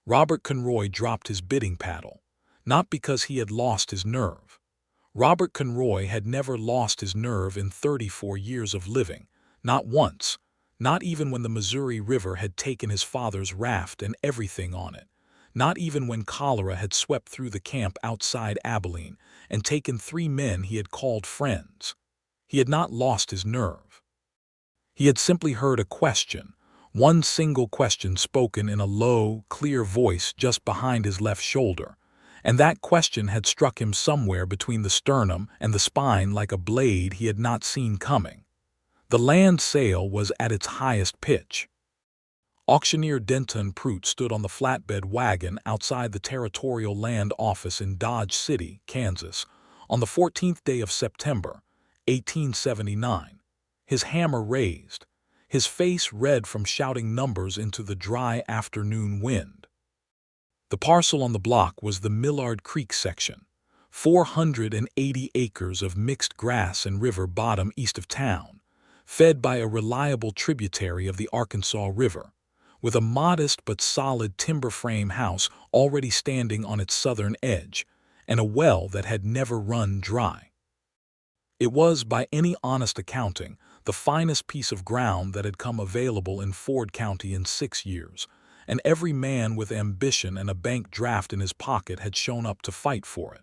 Robert Conroy dropped his bidding paddle, not because he had lost his nerve. Robert Conroy had never lost his nerve in 34 years of living, not once, not even when the Missouri River had taken his father's raft and everything on it, not even when cholera had swept through the camp outside Abilene and taken 3 men he had called friends. He had not lost his nerve. He had simply heard a question, one single question spoken in a low, clear voice just behind his left shoulder, and that question had struck him somewhere between the sternum and the spine like a blade he had not seen coming. The land sale was at its highest pitch. Auctioneer Denton Prout stood on the flatbed wagon outside the Territorial Land Office in Dodge City, Kansas, on the 14th day of September, 1879, his hammer raised, his face red from shouting numbers into the dry afternoon wind. The parcel on the block was the Millard Creek section, 480 acres of mixed grass and river bottom east of town, fed by a reliable tributary of the Arkansas River, with a modest but solid timber frame house already standing on its southern edge, and a well that had never run dry. It was, by any honest accounting, the finest piece of ground that had come available in Ford County in 6 years, and every man with ambition and a bank draft in his pocket had shown up to fight for it.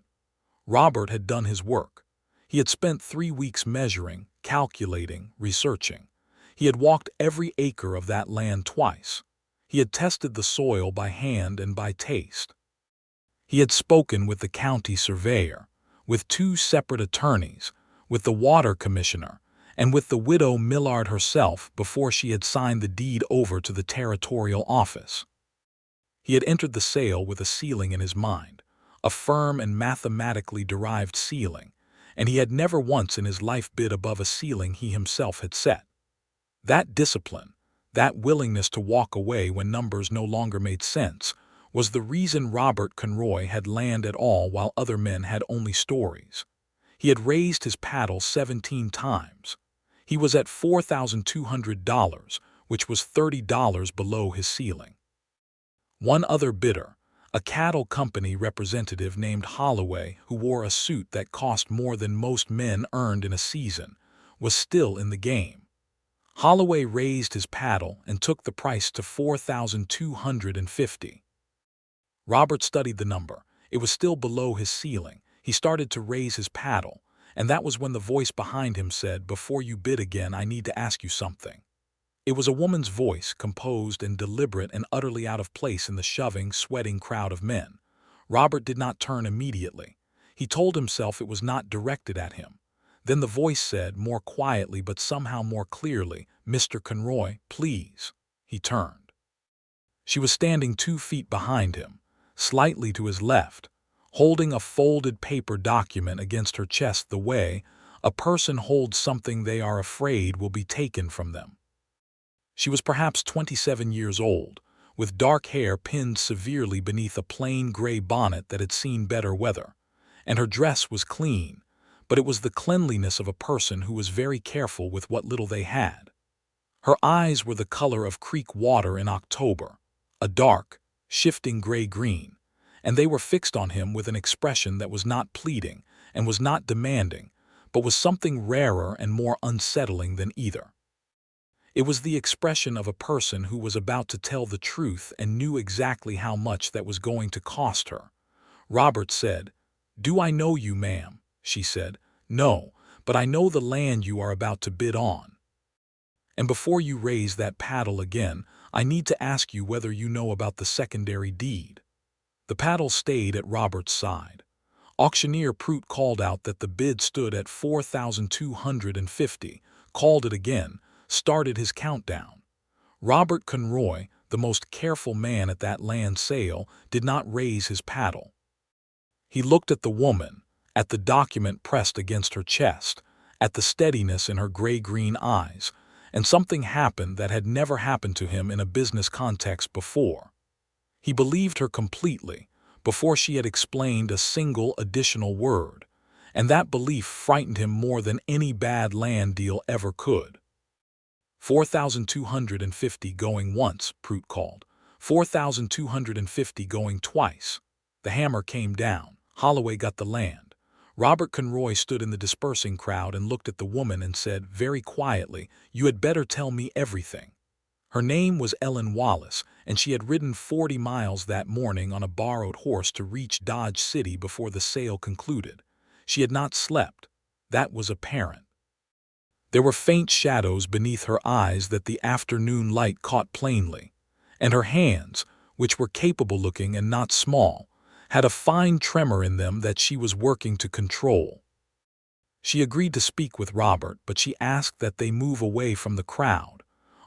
Robert had done his work. He had spent 3 weeks measuring, calculating, researching. He had walked every acre of that land twice. He had tested the soil by hand and by taste. He had spoken with the county surveyor, with 2 separate attorneys, with the water commissioner, and with the widow Millard herself before she had signed the deed over to the territorial office. He had entered the sale with a ceiling in his mind, a firm and mathematically derived ceiling, and he had never once in his life bid above a ceiling he himself had set. That discipline, that willingness to walk away when numbers no longer made sense, was the reason Robert Conroy had land at all while other men had only stories. He had raised his paddle 17 times. He was at $4,200, which was $30 below his ceiling. One other bidder, a cattle company representative named Holloway, who wore a suit that cost more than most men earned in a season, was still in the game. Holloway raised his paddle and took the price to $4,250. Robert studied the number. It was still below his ceiling. He started to raise his paddle, and that was when the voice behind him said, "Before you bid again, I need to ask you something." It was a woman's voice, composed and deliberate and utterly out of place in the shoving, sweating crowd of men. Robert did not turn immediately. He told himself it was not directed at him. Then the voice said, more quietly but somehow more clearly, "Mr. Conroy, please." He turned. She was standing 2 feet behind him, slightly to his left, holding a folded paper document against her chest the way a person holds something they are afraid will be taken from them. She was perhaps 27 years old, with dark hair pinned severely beneath a plain gray bonnet that had seen better weather, and her dress was clean, but it was the cleanliness of a person who was very careful with what little they had. Her eyes were the color of creek water in October, a dark, shifting gray-green, and they were fixed on him with an expression that was not pleading and was not demanding, but was something rarer and more unsettling than either. It was the expression of a person who was about to tell the truth and knew exactly how much that was going to cost her. Robert said, "Do I know you, ma'am?" She said, "No, but I know the land you are about to bid on. And before you raise that paddle again, I need to ask you whether you know about the secondary deed." The paddle stayed at Robert's side. Auctioneer Prout called out that the bid stood at $4,250, called it again, started his countdown. Robert Conroy, the most careful man at that land sale, did not raise his paddle. He looked at the woman, at the document pressed against her chest, at the steadiness in her gray-green eyes, and something happened that had never happened to him in a business context before. He believed her completely, before she had explained a single additional word, and that belief frightened him more than any bad land deal ever could. $4,250 going once, Prout called. 4,250 going twice. The hammer came down. Holloway got the land. Robert Conroy stood in the dispersing crowd and looked at the woman and said, very quietly, "You had better tell me everything." Her name was Ellen Wallace, and she had ridden 40 miles that morning on a borrowed horse to reach Dodge City before the sale concluded. She had not slept. That was apparent. There were faint shadows beneath her eyes that the afternoon light caught plainly, and her hands, which were capable-looking and not small, had a fine tremor in them that she was working to control. She agreed to speak with Robert, but she asked that they move away from the crowd,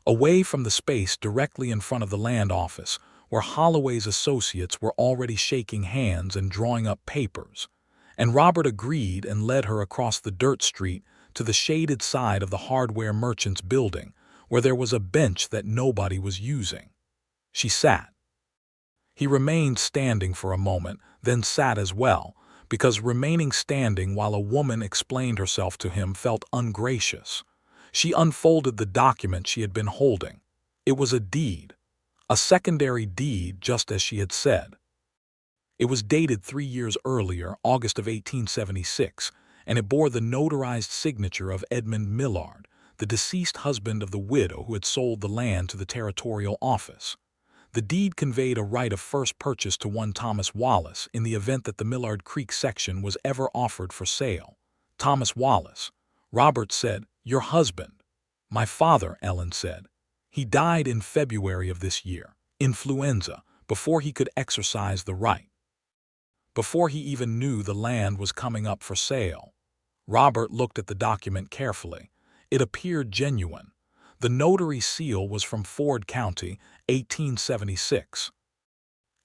away from the space directly in front of the land office, where Holloway's associates were already shaking hands and drawing up papers, and Robert agreed and led her across the dirt street to the shaded side of the hardware merchant's building, where there was a bench that nobody was using. She sat. He remained standing for a moment, then sat as well, because remaining standing while a woman explained herself to him felt ungracious. She unfolded the document she had been holding. It was a deed, a secondary deed, just as she had said. It was dated 3 years earlier, August of 1876, and it bore the notarized signature of Edmund Millard, the deceased husband of the widow who had sold the land to the territorial office. The deed conveyed a right of first purchase to one Thomas Wallace in the event that the Millard Creek section was ever offered for sale. Thomas Wallace. Robert said, "Your husband." "My father," Ellen said. "He died in February of this year, influenza, before he could exercise the right. Before he even knew the land was coming up for sale." Robert looked at the document carefully. It appeared genuine. The notary seal was from Ford County, 1876.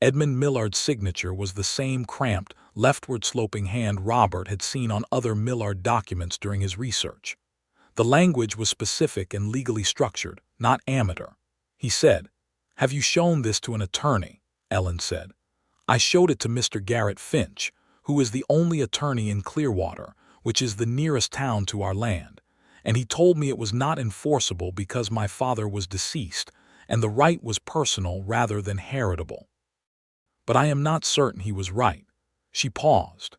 Edmund Millard's signature was the same cramped, leftward-sloping hand Robert had seen on other Millard documents during his research. The language was specific and legally structured, not amateur. He said, "Have you shown this to an attorney?" Ellen said. "I showed it to Mr. Garrett Finch, who is the only attorney in Clearwater, which is the nearest town to our land, and he told me it was not enforceable because my father was deceased, and the right was personal rather than heritable. But I am not certain he was right." She paused.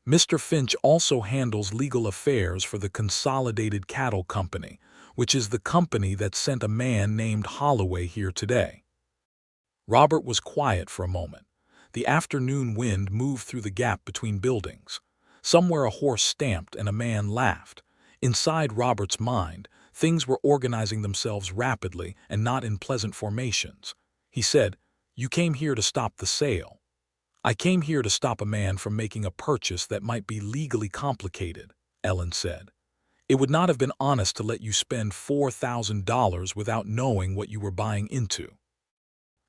"Mr. Finch also handles legal affairs for the Consolidated Cattle Company, which is the company that sent a man named Holloway here today." Robert was quiet for a moment. The afternoon wind moved through the gap between buildings. Somewhere a horse stamped and a man laughed. Inside Robert's mind, things were organizing themselves rapidly and not in pleasant formations. He said, "You came here to stop the sale." "I came here to stop a man from making a purchase that might be legally complicated," Ellen said. "It would not have been honest to let you spend $4,000 without knowing what you were buying into.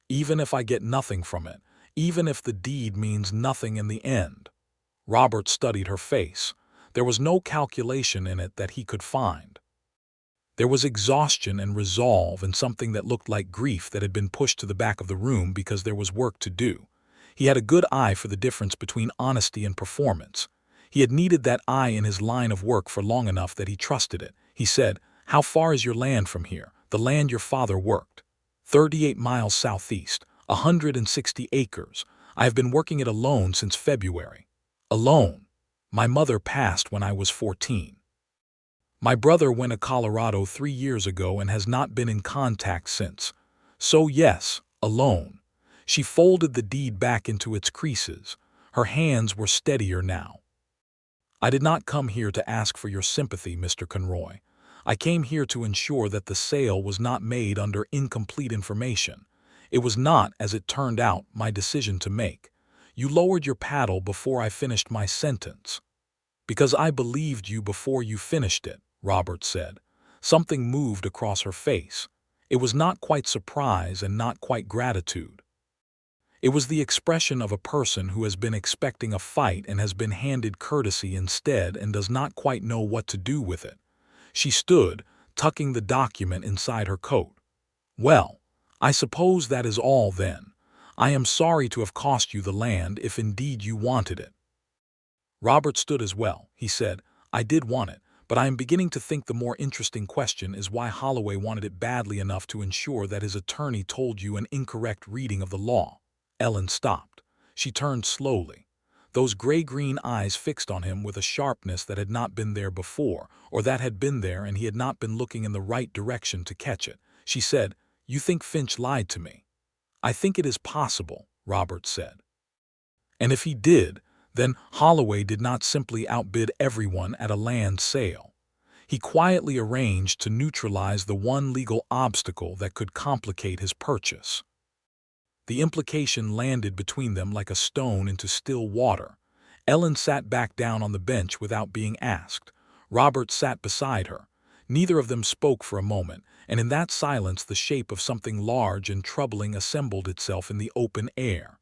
Even if I get nothing from it, even if the deed means nothing in the end." Robert studied her face. There was no calculation in it that he could find. There was exhaustion and resolve and something that looked like grief that had been pushed to the back of the room because there was work to do. He had a good eye for the difference between honesty and performance. He had needed that eye in his line of work for long enough that he trusted it. He said, "How far is your land from here, the land your father worked?" 38 miles southeast, 160 acres. I have been working it alone since February." "Alone?" "My mother passed when I was 14. My brother went to Colorado 3 years ago and has not been in contact since. So yes, alone." She folded the deed back into its creases. Her hands were steadier now. "I did not come here to ask for your sympathy, Mr. Conroy. I came here to ensure that the sale was not made under incomplete information. It was not, as it turned out, my decision to make. You lowered your paddle before I finished my sentence." "Because I believed you before you finished it," Robert said. Something moved across her face. It was not quite surprise and not quite gratitude. It was the expression of a person who has been expecting a fight and has been handed courtesy instead and does not quite know what to do with it. She stood, tucking the document inside her coat. "Well, I suppose that is all then. I am sorry to have cost you the land if indeed you wanted it." Robert stood as well. He said, "I did want it, But I am beginning to think the more interesting question is why Holloway wanted it badly enough to ensure that his attorney told you an incorrect reading of the law." Ellen stopped. She turned slowly, those gray-green eyes fixed on him with a sharpness that had not been there before, or that had been there and he had not been looking in the right direction to catch it. She said, "You think Finch lied to me?" "I think it is possible," Robert said. "And if he did, then Holloway did not simply outbid everyone at a land sale. He quietly arranged to neutralize the one legal obstacle that could complicate his purchase." The implication landed between them like a stone into still water. Ellen sat back down on the bench without being asked. Robert sat beside her. Neither of them spoke for a moment, and in that silence the shape of something large and troubling assembled itself in the open air.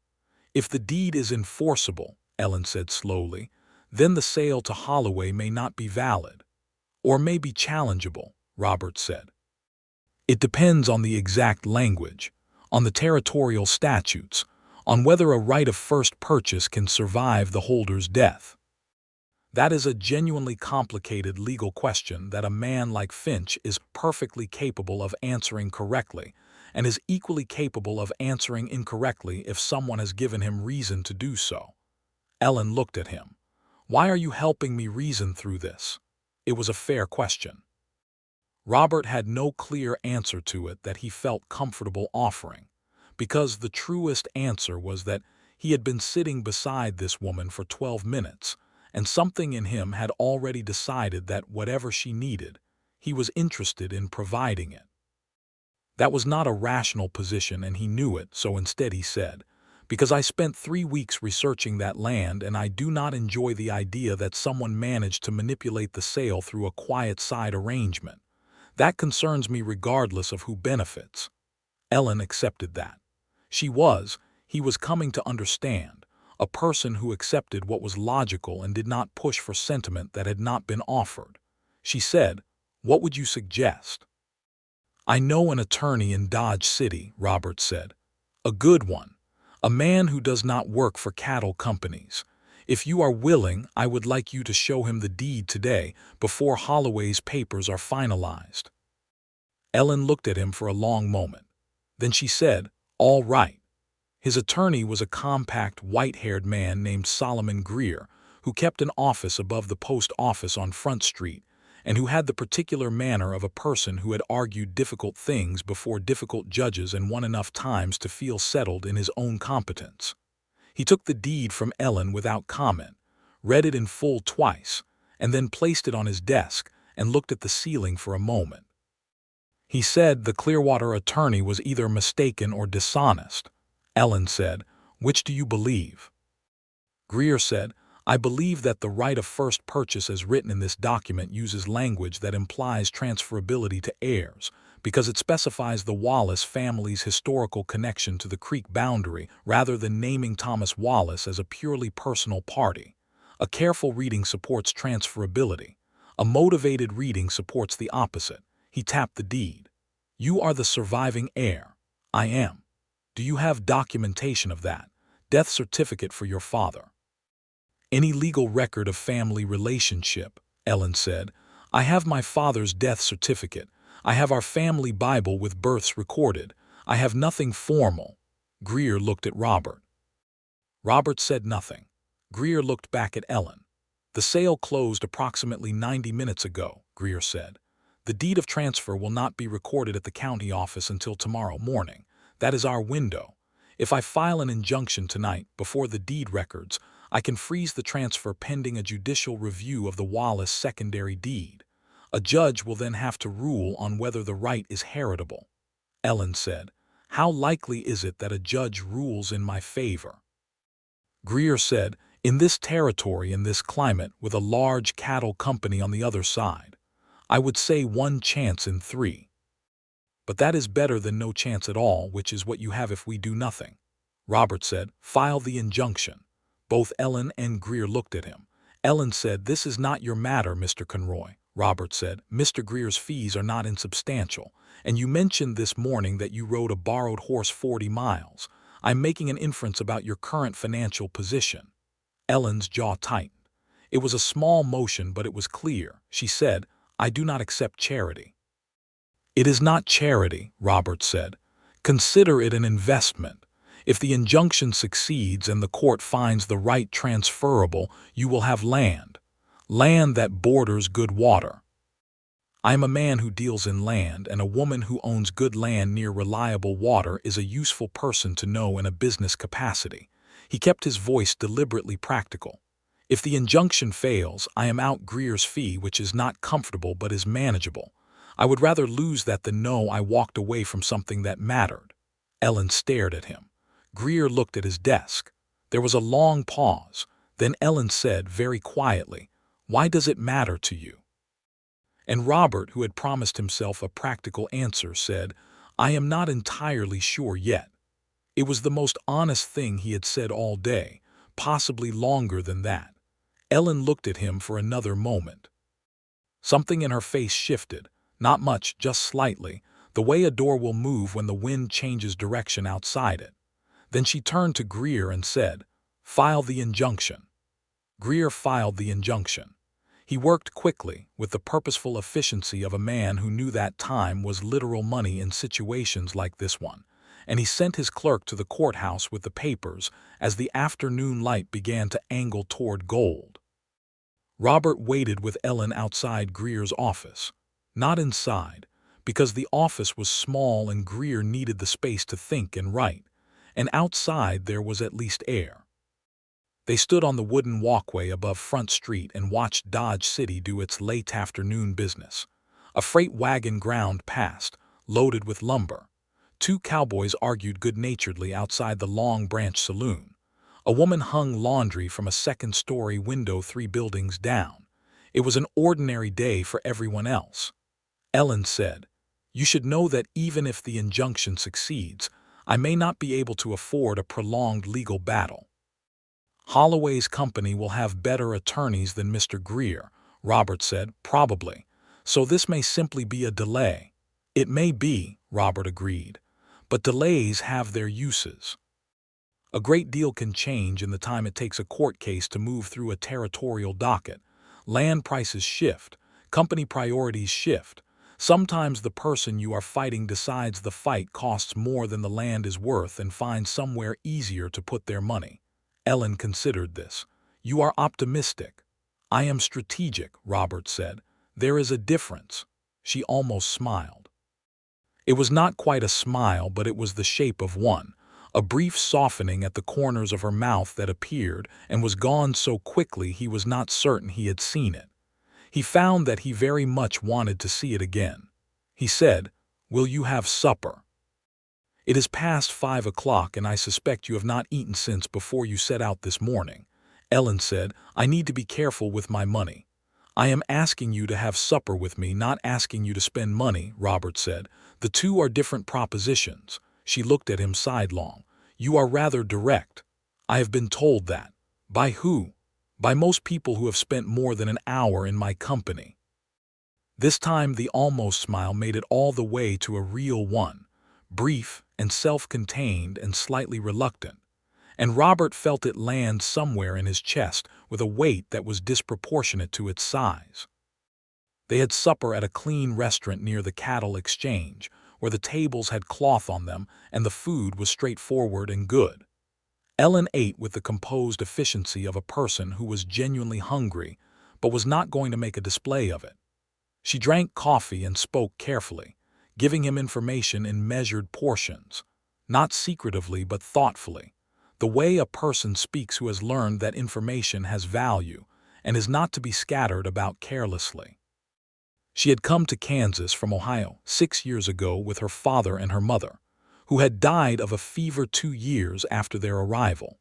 "If the deed is enforceable," Ellen said slowly, "then the sale to Holloway may not be valid." "Or may be challengeable," Robert said. "It depends on the exact language, on the territorial statutes, on whether a right of first purchase can survive the holder's death. That is a genuinely complicated legal question that a man like Finch is perfectly capable of answering correctly, and is equally capable of answering incorrectly if someone has given him reason to do so." Ellen looked at him. "Why are you helping me reason through this?" It was a fair question. Robert had no clear answer to it that he felt comfortable offering, because the truest answer was that he had been sitting beside this woman for 12 minutes, and something in him had already decided that whatever she needed, he was interested in providing it. That was not a rational position, and he knew it, so instead he said, "Because I spent 3 weeks researching that land, and I do not enjoy the idea that someone managed to manipulate the sale through a quiet side arrangement. That concerns me regardless of who benefits." Ellen accepted that. He was coming to understand, a person who accepted what was logical and did not push for sentiment that had not been offered. She said, "What would you suggest?" "I know an attorney in Dodge City," Robert said. "A good one. A man who does not work for cattle companies. If you are willing, I would like you to show him the deed today, before Holloway's papers are finalized." Ellen looked at him for a long moment. Then she said, "All right." His attorney was a compact, white-haired man named Solomon Greer, who kept an office above the post office on Front Street, and who had the particular manner of a person who had argued difficult things before difficult judges and won enough times to feel settled in his own competence. He took the deed from Ellen without comment, read it in full twice, and then placed it on his desk and looked at the ceiling for a moment. He said the Clearwater attorney was either mistaken or dishonest. Ellen said, "Which do you believe?" Greer said, "I believe that the right of first purchase as written in this document uses language that implies transferability to heirs, because it specifies the Wallace family's historical connection to the creek boundary rather than naming Thomas Wallace as a purely personal party. A careful reading supports transferability. A motivated reading supports the opposite." He tapped the deed. "You are the surviving heir." "I am." "Do you have documentation of that? Death certificate for your father?" "Any legal record of family relationship?" Ellen said. "I have my father's death certificate. I have our family Bible with births recorded. I have nothing formal." Greer looked at Robert. Robert said nothing. Greer looked back at Ellen. "The sale closed approximately 90 minutes ago," Greer said. "The deed of transfer will not be recorded at the county office until tomorrow morning. That is our window. If I file an injunction tonight, before the deed records, I can freeze the transfer pending a judicial review of the Wallace secondary deed. A judge will then have to rule on whether the right is heritable." Ellen said, "How likely is it that a judge rules in my favor?" Greer said, "In this territory, in this climate, with a large cattle company on the other side, I would say 1 chance in 3. But that is better than no chance at all, which is what you have if we do nothing." Robert said, "File the injunction." Both Ellen and Greer looked at him. Ellen said, "This is not your matter, Mr. Conroy." Robert said, "Mr. Greer's fees are not insubstantial, and you mentioned this morning that you rode a borrowed horse 40 miles. I'm making an inference about your current financial position." Ellen's jaw tightened. It was a small motion, but it was clear. She said, "I do not accept charity." "It is not charity," Robert said. "Consider it an investment. If the injunction succeeds and the court finds the right transferable, you will have land. Land that borders good water. I am a man who deals in land, and a woman who owns good land near reliable water is a useful person to know in a business capacity." He kept his voice deliberately practical. "If the injunction fails, I am out Greer's fee, which is not comfortable but is manageable. I would rather lose that than know I walked away from something that mattered." Ellen stared at him. Greer looked at his desk. There was a long pause. Then Ellen said very quietly, "Why does it matter to you?" And Robert, who had promised himself a practical answer, said, "I am not entirely sure yet." It was the most honest thing he had said all day, possibly longer than that. Ellen looked at him for another moment. Something in her face shifted, not much, just slightly, the way a door will move when the wind changes direction outside it. Then she turned to Greer and said, "File the injunction." Greer filed the injunction. He worked quickly, with the purposeful efficiency of a man who knew that time was literal money in situations like this one, and he sent his clerk to the courthouse with the papers as the afternoon light began to angle toward gold. Robert waited with Ellen outside Greer's office. Not inside, because the office was small and Greer needed the space to think and write, and outside there was at least air. They stood on the wooden walkway above Front Street and watched Dodge City do its late afternoon business. A freight wagon ground past, loaded with lumber. Two cowboys argued good-naturedly outside the Long Branch Saloon. A woman hung laundry from a second-story window 3 buildings down. It was an ordinary day for everyone else. Ellen said, "You should know that even if the injunction succeeds, I may not be able to afford a prolonged legal battle." "Holloway's company will have better attorneys than Mr. Greer," Robert said, "probably. So this may simply be a delay." "It may be," Robert agreed. "But delays have their uses. A great deal can change in the time it takes a court case to move through a territorial docket. Land prices shift. Company priorities shift. Sometimes the person you are fighting decides the fight costs more than the land is worth and finds somewhere easier to put their money." Ellen considered this. "You are optimistic." "I am strategic," Robert said. "There is a difference." She almost smiled. It was not quite a smile, but it was the shape of one, a brief softening at the corners of her mouth that appeared and was gone so quickly he was not certain he had seen it. He found that he very much wanted to see it again. He said, "Will you have supper?" "It is past 5 o'clock and I suspect you have not eaten since before you set out this morning." Ellen said, "I need to be careful with my money." "I am asking you to have supper with me, not asking you to spend money," Robert said. "The two are different propositions." She looked at him sidelong. "You are rather direct." "I have been told that." "By who?" "By most people who have spent more than an hour in my company." This time the almost smile made it all the way to a real one, brief and self-contained and slightly reluctant, and Robert felt it land somewhere in his chest with a weight that was disproportionate to its size. They had supper at a clean restaurant near the Cattle Exchange, where the tables had cloth on them and the food was straightforward and good. Ellen ate with the composed efficiency of a person who was genuinely hungry but was not going to make a display of it. She drank coffee and spoke carefully, giving him information in measured portions, not secretively but thoughtfully, the way a person speaks who has learned that information has value and is not to be scattered about carelessly. She had come to Kansas from Ohio 6 years ago with her father and her mother, who had died of a fever 2 years after their arrival.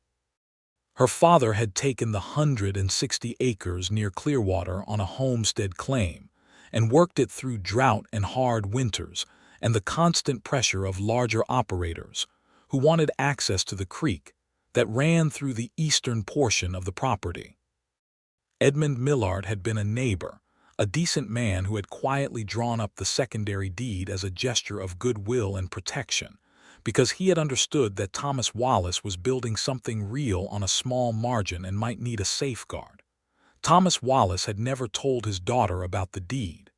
Her father had taken the 160 acres near Clearwater on a homestead claim and worked it through drought and hard winters and the constant pressure of larger operators who wanted access to the creek that ran through the eastern portion of the property. Edmund Millard had been a neighbor, a decent man who had quietly drawn up the secondary deed as a gesture of goodwill and protection, because he had understood that Thomas Wallace was building something real on a small margin and might need a safeguard. Thomas Wallace had never told his daughter about the deed.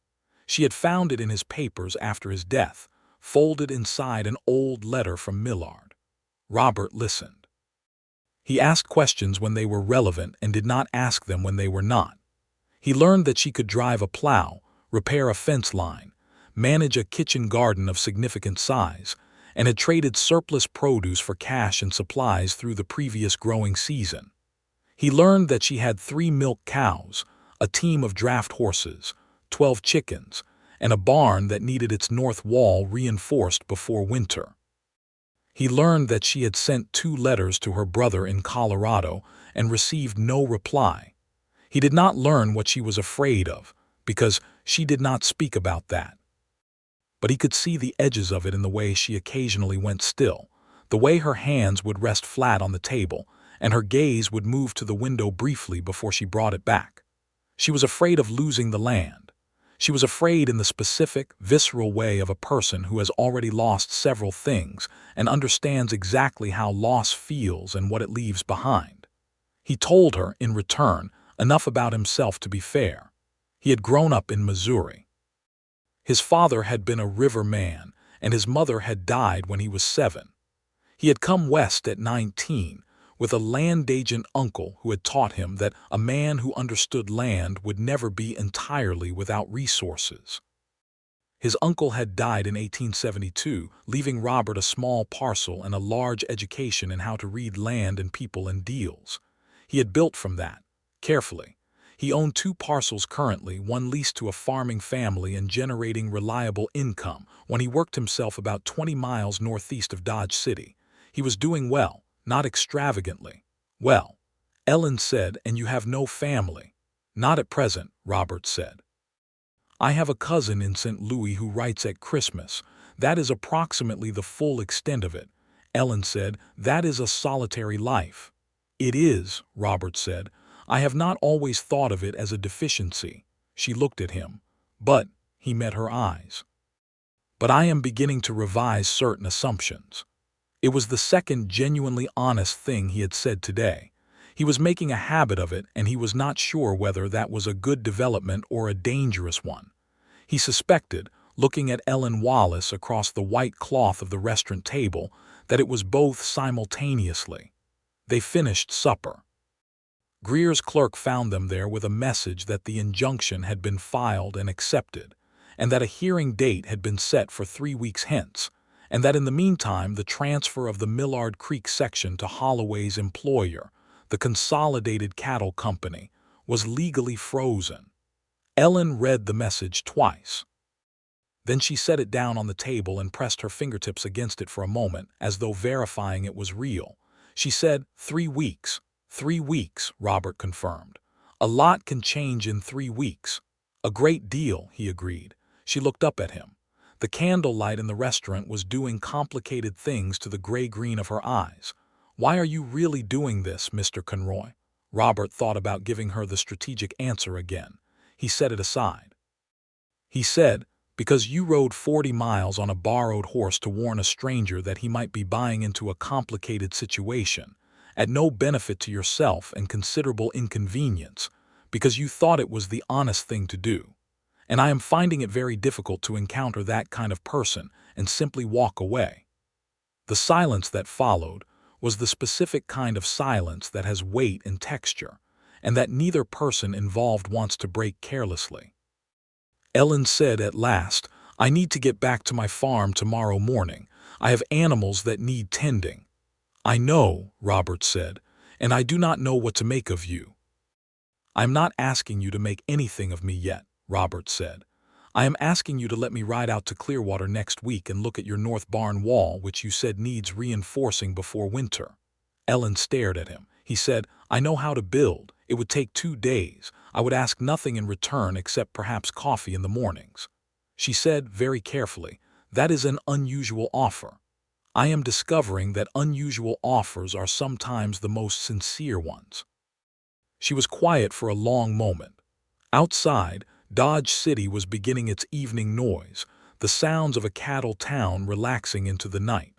She had found it in his papers after his death, folded inside an old letter from Millard. Robert listened. He asked questions when they were relevant and did not ask them when they were not. He learned that she could drive a plow, repair a fence line, manage a kitchen garden of significant size, and had traded surplus produce for cash and supplies through the previous growing season. He learned that she had 3 milk cows, a team of draft horses, 12 chickens, and a barn that needed its north wall reinforced before winter. He learned that she had sent 2 letters to her brother in Colorado and received no reply. He did not learn what she was afraid of, because she did not speak about that. But he could see the edges of it in the way she occasionally went still, the way her hands would rest flat on the table, and her gaze would move to the window briefly before she brought it back. She was afraid of losing the land. She was afraid in the specific, visceral way of a person who has already lost several things and understands exactly how loss feels and what it leaves behind. He told her, in return, enough about himself to be fair. He had grown up in Missouri. His father had been a river man, and his mother had died when he was 7. He had come west at 19, with a land agent uncle who had taught him that a man who understood land would never be entirely without resources. His uncle had died in 1872, leaving Robert a small parcel and a large education in how to read land and people and deals. He had built from that, carefully. He owned 2 parcels currently, one leased to a farming family and generating reliable income when he worked himself about 20 miles northeast of Dodge City. He was doing well, not extravagantly. Well, Ellen said, and you have no family. Not at present, Robert said. I have a cousin in St. Louis who writes at Christmas. That is approximately the full extent of it. Ellen said, that is a solitary life. It is, Robert said. I have not always thought of it as a deficiency. She looked at him. But, he met her eyes. But I am beginning to revise certain assumptions. It was the second genuinely honest thing he had said today. He was making a habit of it, and he was not sure whether that was a good development or a dangerous one. He suspected, looking at Ellen Wallace across the white cloth of the restaurant table, that it was both simultaneously. They finished supper. Greer's clerk found them there with a message that the injunction had been filed and accepted, and that a hearing date had been set for 3 weeks hence, and that in the meantime the transfer of the Millard Creek section to Holloway's employer, the Consolidated Cattle Company, was legally frozen. Ellen read the message twice. Then she set it down on the table and pressed her fingertips against it for a moment, as though verifying it was real. She said, 3 weeks. 3 weeks, Robert confirmed. A lot can change in 3 weeks. A great deal, he agreed. She looked up at him. The candlelight in the restaurant was doing complicated things to the gray-green of her eyes. Why are you really doing this, Mr. Conroy? Robert thought about giving her the strategic answer again. He set it aside. He said, because you rode 40 miles on a borrowed horse to warn a stranger that he might be buying into a complicated situation, at no benefit to yourself and considerable inconvenience, because you thought it was the honest thing to do. And I am finding it very difficult to encounter that kind of person and simply walk away. The silence that followed was the specific kind of silence that has weight and texture, and that neither person involved wants to break carelessly. Ellen said at last, I need to get back to my farm tomorrow morning. I have animals that need tending. I know, Robert said, and I do not know what to make of you. I am not asking you to make anything of me yet, Robert said. I am asking you to let me ride out to Clearwater next week and look at your north barn wall, which you said needs reinforcing before winter. Ellen stared at him. He said, I know how to build. It would take 2 days. I would ask nothing in return except perhaps coffee in the mornings. She said, very carefully, that is an unusual offer. I am discovering that unusual offers are sometimes the most sincere ones. She was quiet for a long moment. Outside, Dodge City was beginning its evening noise, the sounds of a cattle town relaxing into the night.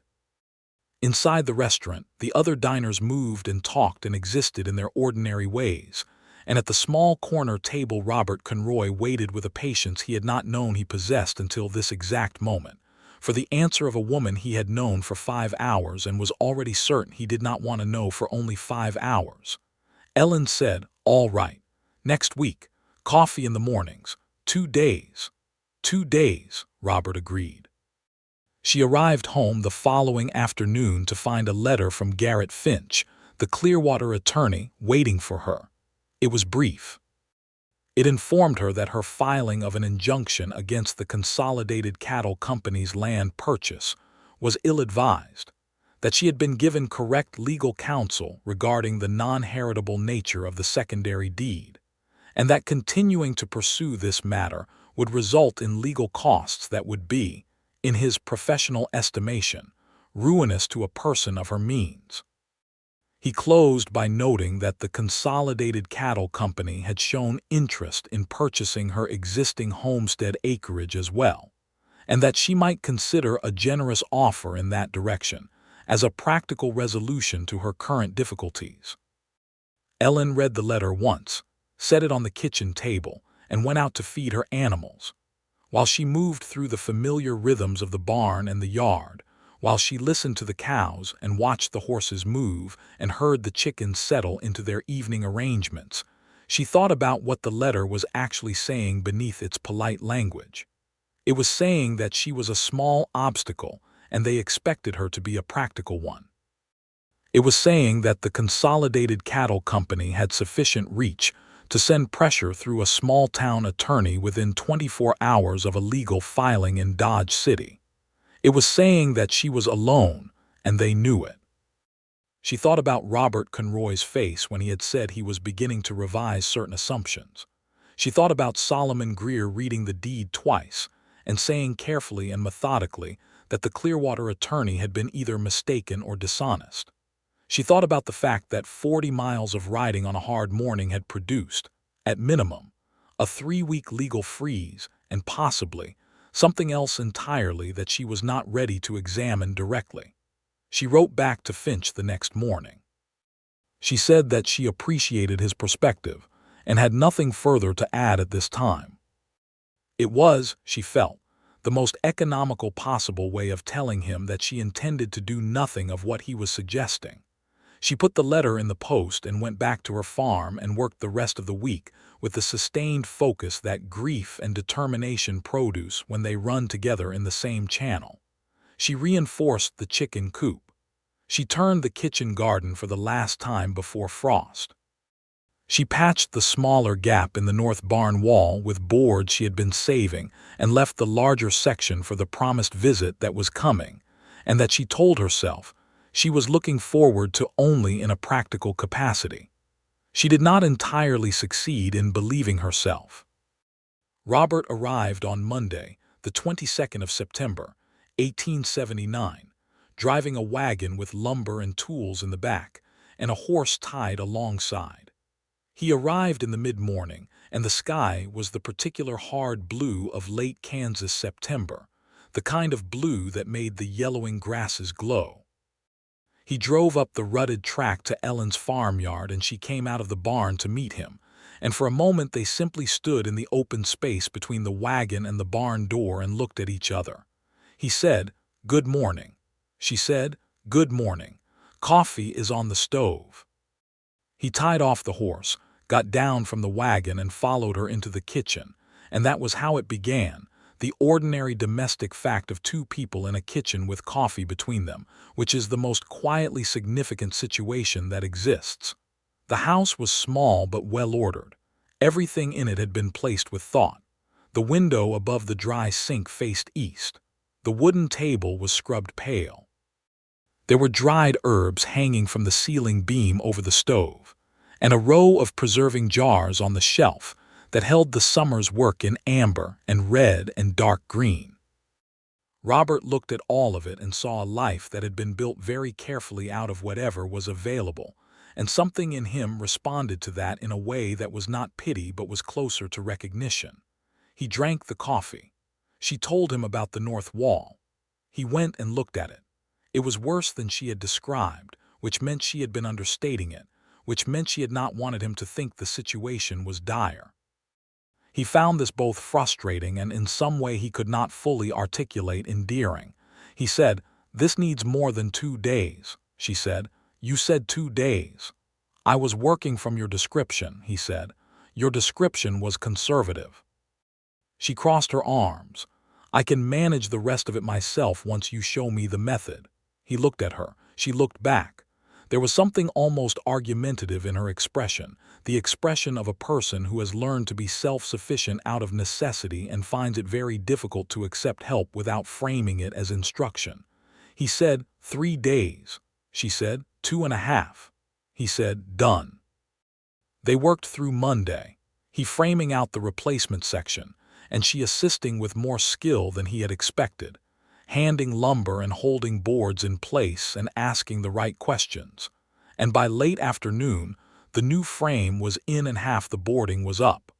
Inside the restaurant, the other diners moved and talked and existed in their ordinary ways, and at the small corner table Robert Conroy waited with a patience he had not known he possessed until this exact moment, for the answer of a woman he had known for 5 hours and was already certain he did not want to know for only 5 hours. Ellen said, "All right. Next week. Coffee in the mornings. 2 days." 2 days, Robert agreed. She arrived home the following afternoon to find a letter from Garrett Finch, the Clearwater attorney, waiting for her. It was brief. It informed her that her filing of an injunction against the Consolidated Cattle Company's land purchase was ill-advised, that she had been given correct legal counsel regarding the non-heritable nature of the secondary deed, and that continuing to pursue this matter would result in legal costs that would be, in his professional estimation, ruinous to a person of her means. He closed by noting that the Consolidated Cattle Company had shown interest in purchasing her existing homestead acreage as well, and that she might consider a generous offer in that direction as a practical resolution to her current difficulties. Ellen read the letter once, set it on the kitchen table, and went out to feed her animals. While she moved through the familiar rhythms of the barn and the yard, while she listened to the cows and watched the horses move and heard the chickens settle into their evening arrangements, she thought about what the letter was actually saying beneath its polite language. It was saying that she was a small obstacle and they expected her to be a practical one. It was saying that the Consolidated Cattle Company had sufficient reach to send pressure through a small-town attorney within 24 hours of a legal filing in Dodge City. It was saying that she was alone, and they knew it. She thought about Robert Conroy's face when he had said he was beginning to revise certain assumptions. She thought about Solomon Greer reading the deed twice and saying carefully and methodically that the Clearwater attorney had been either mistaken or dishonest. She thought about the fact that 40 miles of riding on a hard morning had produced, at minimum, a 3-week legal freeze and possibly something else entirely that she was not ready to examine directly. She wrote back to Finch the next morning. She said that she appreciated his perspective and had nothing further to add at this time. It was, she felt, the most economical possible way of telling him that she intended to do nothing of what he was suggesting. She put the letter in the post and went back to her farm and worked the rest of the week with the sustained focus that grief and determination produce when they run together in the same channel. She reinforced the chicken coop. She turned the kitchen garden for the last time before frost. She patched the smaller gap in the north barn wall with boards she had been saving and left the larger section for the promised visit that was coming, and that she told herself she was looking forward to only in a practical capacity. She did not entirely succeed in believing herself. Robert arrived on Monday, the 22nd of September, 1879, driving a wagon with lumber and tools in the back and a horse tied alongside. He arrived in the mid-morning, and the sky was the particular hard blue of late Kansas September, the kind of blue that made the yellowing grasses glow. He drove up the rutted track to Ellen's farmyard, and she came out of the barn to meet him, and for a moment they simply stood in the open space between the wagon and the barn door and looked at each other. He said, "Good morning." She said, "Good morning. Coffee is on the stove." He tied off the horse, got down from the wagon and followed her into the kitchen, and that was how it began, the ordinary domestic fact of two people in a kitchen with coffee between them, which is the most quietly significant situation that exists. The house was small but well-ordered. Everything in it had been placed with thought. The window above the dry sink faced east. The wooden table was scrubbed pale. There were dried herbs hanging from the ceiling beam over the stove, and a row of preserving jars on the shelf that held the summer's work in amber and red and dark green. Robert looked at all of it and saw a life that had been built very carefully out of whatever was available, and something in him responded to that in a way that was not pity but was closer to recognition. He drank the coffee. She told him about the north wall. He went and looked at it. It was worse than she had described, which meant she had been understating it, which meant she had not wanted him to think the situation was dire. He found this both frustrating and in some way he could not fully articulate endearing. He said, "This needs more than 2 days," she said. "You said 2 days." "I was working from your description," he said. "Your description was conservative." She crossed her arms. "I can manage the rest of it myself once you show me the method." He looked at her. She looked back. There was something almost argumentative in her expression, the expression of a person who has learned to be self-sufficient out of necessity and finds it very difficult to accept help without framing it as instruction. He said, 3 days. She said, 2.5. He said, done. They worked through Monday, he framing out the replacement section, and she assisting with more skill than he had expected, handing lumber and holding boards in place and asking the right questions. And by late afternoon, the new frame was in and half the boarding was up.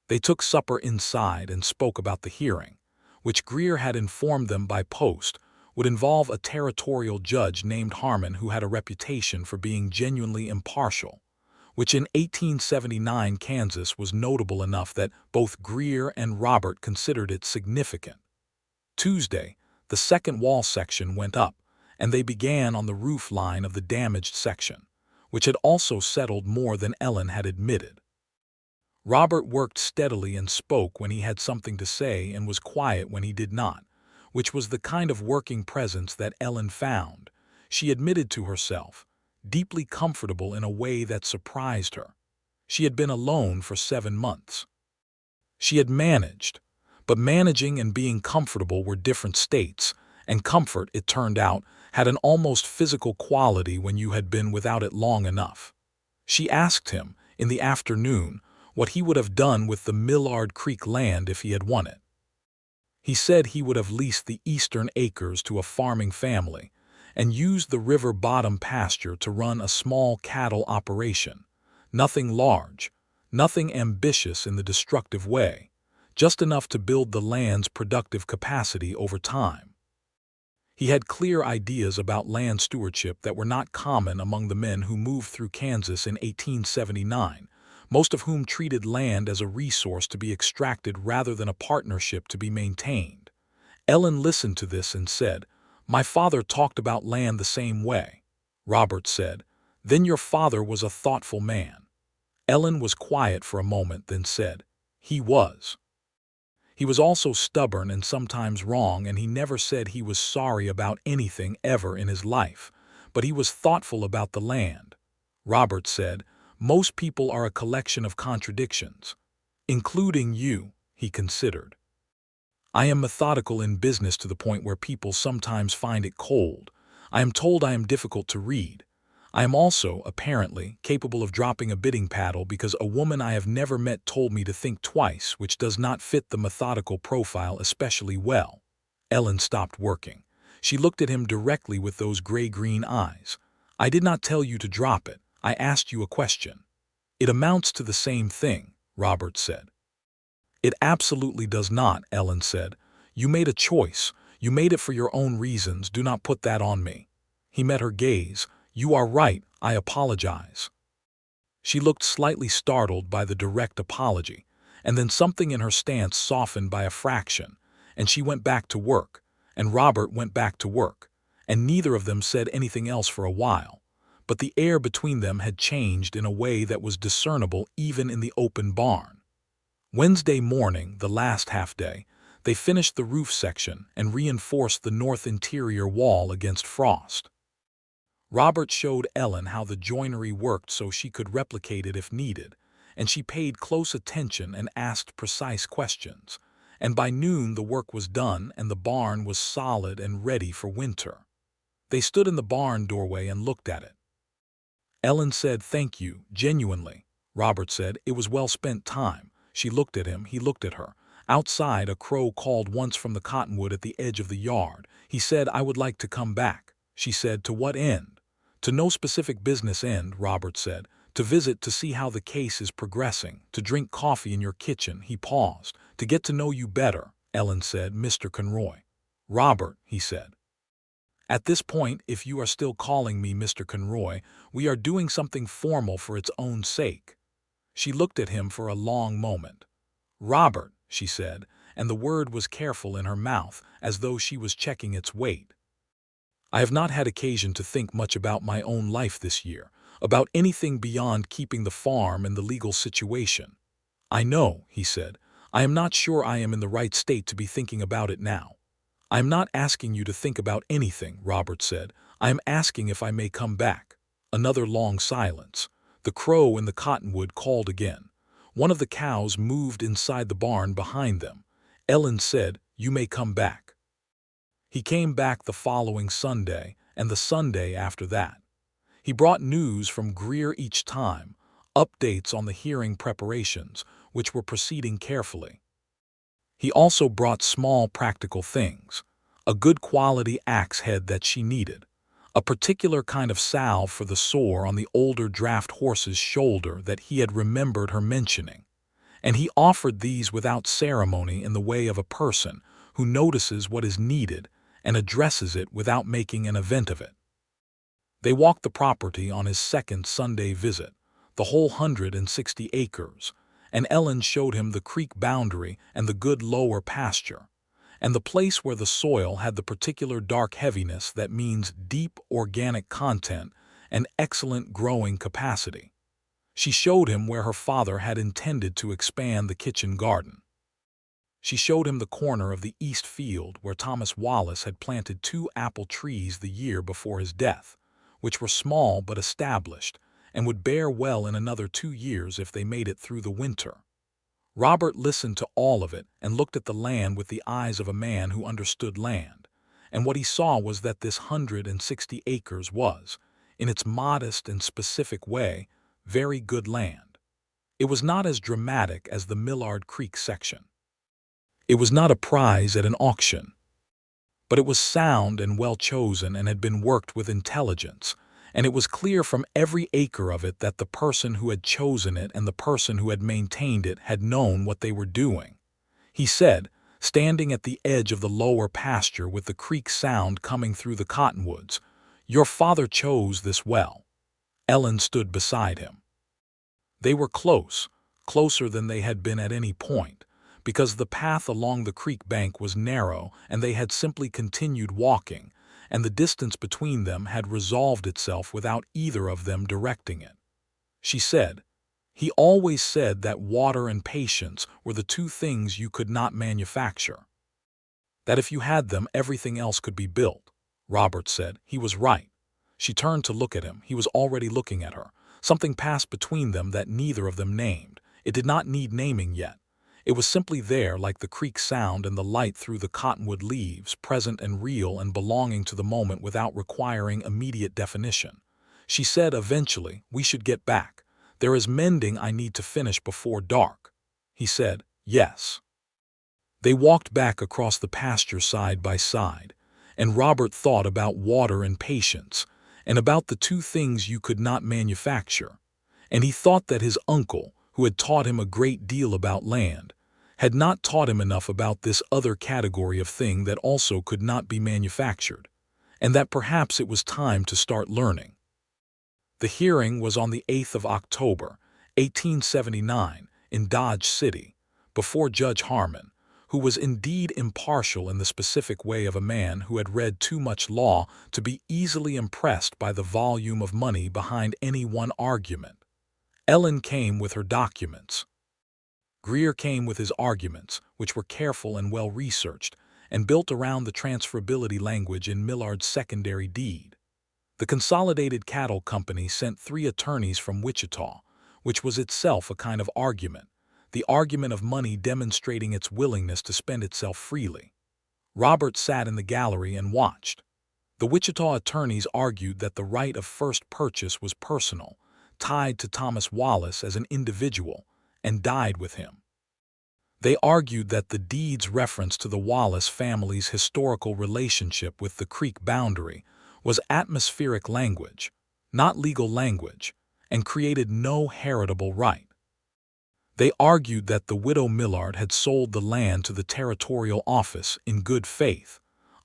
They took supper inside and spoke about the hearing, which Greer had informed them by post would involve a territorial judge named Harmon who had a reputation for being genuinely impartial, which in 1879 Kansas was notable enough that both Greer and Robert considered it significant. Tuesday, the second wall section went up, and they began on the roof line of the damaged section, which had also settled more than Ellen had admitted. Robert worked steadily and spoke when he had something to say and was quiet when he did not, which was the kind of working presence that Ellen found, she admitted to herself, deeply comfortable in a way that surprised her. She had been alone for 7 months. She had managed, but managing and being comfortable were different states, and comfort, it turned out, had an almost physical quality when you had been without it long enough. She asked him, in the afternoon, what he would have done with the Millard Creek land if he had won it. He said he would have leased the eastern acres to a farming family and used the river bottom pasture to run a small cattle operation. Nothing large, nothing ambitious in the destructive way, just enough to build the land's productive capacity over time. He had clear ideas about land stewardship that were not common among the men who moved through Kansas in 1879, most of whom treated land as a resource to be extracted rather than a partnership to be maintained. Ellen listened to this and said, "My father talked about land the same way." Robert said, "Then your father was a thoughtful man." Ellen was quiet for a moment, then said, "He was. He was also stubborn and sometimes wrong, and he never said he was sorry about anything ever in his life, but he was thoughtful about the land." Robert said, "Most people are a collection of contradictions, including you," he considered. "I am methodical in business to the point where people sometimes find it cold. I am told I am difficult to read. I am also, apparently, capable of dropping a bidding paddle because a woman I have never met told me to think twice, which does not fit the methodical profile especially well." Ellen stopped working. She looked at him directly with those gray-green eyes. "I did not tell you to drop it. I asked you a question." "It amounts to the same thing," Robert said. "It absolutely does not," Ellen said. "You made a choice. You made it for your own reasons. Do not put that on me." He met her gaze. "You are right. I apologize." She looked slightly startled by the direct apology, and then something in her stance softened by a fraction, and she went back to work, and Robert went back to work, and neither of them said anything else for a while, but the air between them had changed in a way that was discernible even in the open barn. Wednesday morning, the last half-day, they finished the roof section and reinforced the north interior wall against frost. Robert showed Ellen how the joinery worked so she could replicate it if needed, and she paid close attention and asked precise questions, and by noon the work was done and the barn was solid and ready for winter. They stood in the barn doorway and looked at it. Ellen said, "Thank you, genuinely." Robert said, "It was well-spent time." She looked at him, he looked at her. Outside, a crow called once from the cottonwood at the edge of the yard. He said, "I would like to come back." She said, "To what end?" "To no specific business end," Robert said. "To visit, to see how the case is progressing, to drink coffee in your kitchen." He paused. "To get to know you better," Ellen said, "Mr. Conroy." "Robert," he said. At this point, if you are still calling me Mr. Conroy, we are doing something formal for its own sake." She looked at him for a long moment. "Robert," she said, and the word was careful in her mouth, as though she was checking its weight. "I have not had occasion to think much about my own life this year, about anything beyond keeping the farm and the legal situation." "I know," he said. "I am not sure I am in the right state to be thinking about it now." "I am not asking you to think about anything," Robert said. "I am asking if I may come back." Another long silence. The crow in the cottonwood called again. One of the cows moved inside the barn behind them. Ellen said, "You may come back." He came back the following Sunday, and the Sunday after that. He brought news from Greer each time, updates on the hearing preparations, which were proceeding carefully. He also brought small practical things: a good quality axe head that she needed, a particular kind of salve for the sore on the older draft horse's shoulder that he had remembered her mentioning, and he offered these without ceremony in the way of a person who notices what is needed and addresses it without making an event of it. They walked the property on his second Sunday visit, the whole 160 acres, and Ellen showed him the creek boundary and the good lower pasture, and the place where the soil had the particular dark heaviness that means deep organic content and excellent growing capacity. She showed him where her father had intended to expand the kitchen garden. She showed him the corner of the east field where Thomas Wallace had planted 2 apple trees the year before his death, which were small but established, and would bear well in another 2 years if they made it through the winter. Robert listened to all of it and looked at the land with the eyes of a man who understood land, and what he saw was that this 160 acres was, in its modest and specific way, very good land. It was not as dramatic as the Millard Creek section. It was not a prize at an auction, but it was sound and well chosen and had been worked with intelligence, and it was clear from every acre of it that the person who had chosen it and the person who had maintained it had known what they were doing. He said, standing at the edge of the lower pasture with the creek sound coming through the cottonwoods, "Your father chose this well." Ellen stood beside him. They were close, closer than they had been at any point, because the path along the creek bank was narrow and they had simply continued walking, and the distance between them had resolved itself without either of them directing it. She said, "He always said that water and patience were the 2 things you could not manufacture. That if you had them, everything else could be built." Robert said. He was right. She turned to look at him. He was already looking at her. Something passed between them that neither of them named. It did not need naming yet. It was simply there, like the creek sound and the light through the cottonwood leaves, present and real and belonging to the moment without requiring immediate definition. She said eventually, "We should get back. There is mending I need to finish before dark." He said, "Yes." They walked back across the pasture side by side, and Robert thought about water and patience, and about the 2 things you could not manufacture, and he thought that his uncle, who had taught him a great deal about land, had not taught him enough about this other category of thing that also could not be manufactured, and that perhaps it was time to start learning. The hearing was on the 8th of October, 1879, in Dodge City, before Judge Harmon, who was indeed impartial in the specific way of a man who had read too much law to be easily impressed by the volume of money behind any one argument. Ellen came with her documents. Greer came with his arguments, which were careful and well-researched, and built around the transferability language in Millard's secondary deed. The Consolidated Cattle Company sent 3 attorneys from Wichita, which was itself a kind of argument, the argument of money demonstrating its willingness to spend itself freely. Robert sat in the gallery and watched. The Wichita attorneys argued that the right of first purchase was personal, tied to Thomas Wallace as an individual, and died with him. They argued that the deed's reference to the Wallace family's historical relationship with the creek boundary was atmospheric language, not legal language, and created no heritable right. They argued that the widow Millard had sold the land to the territorial office in good faith,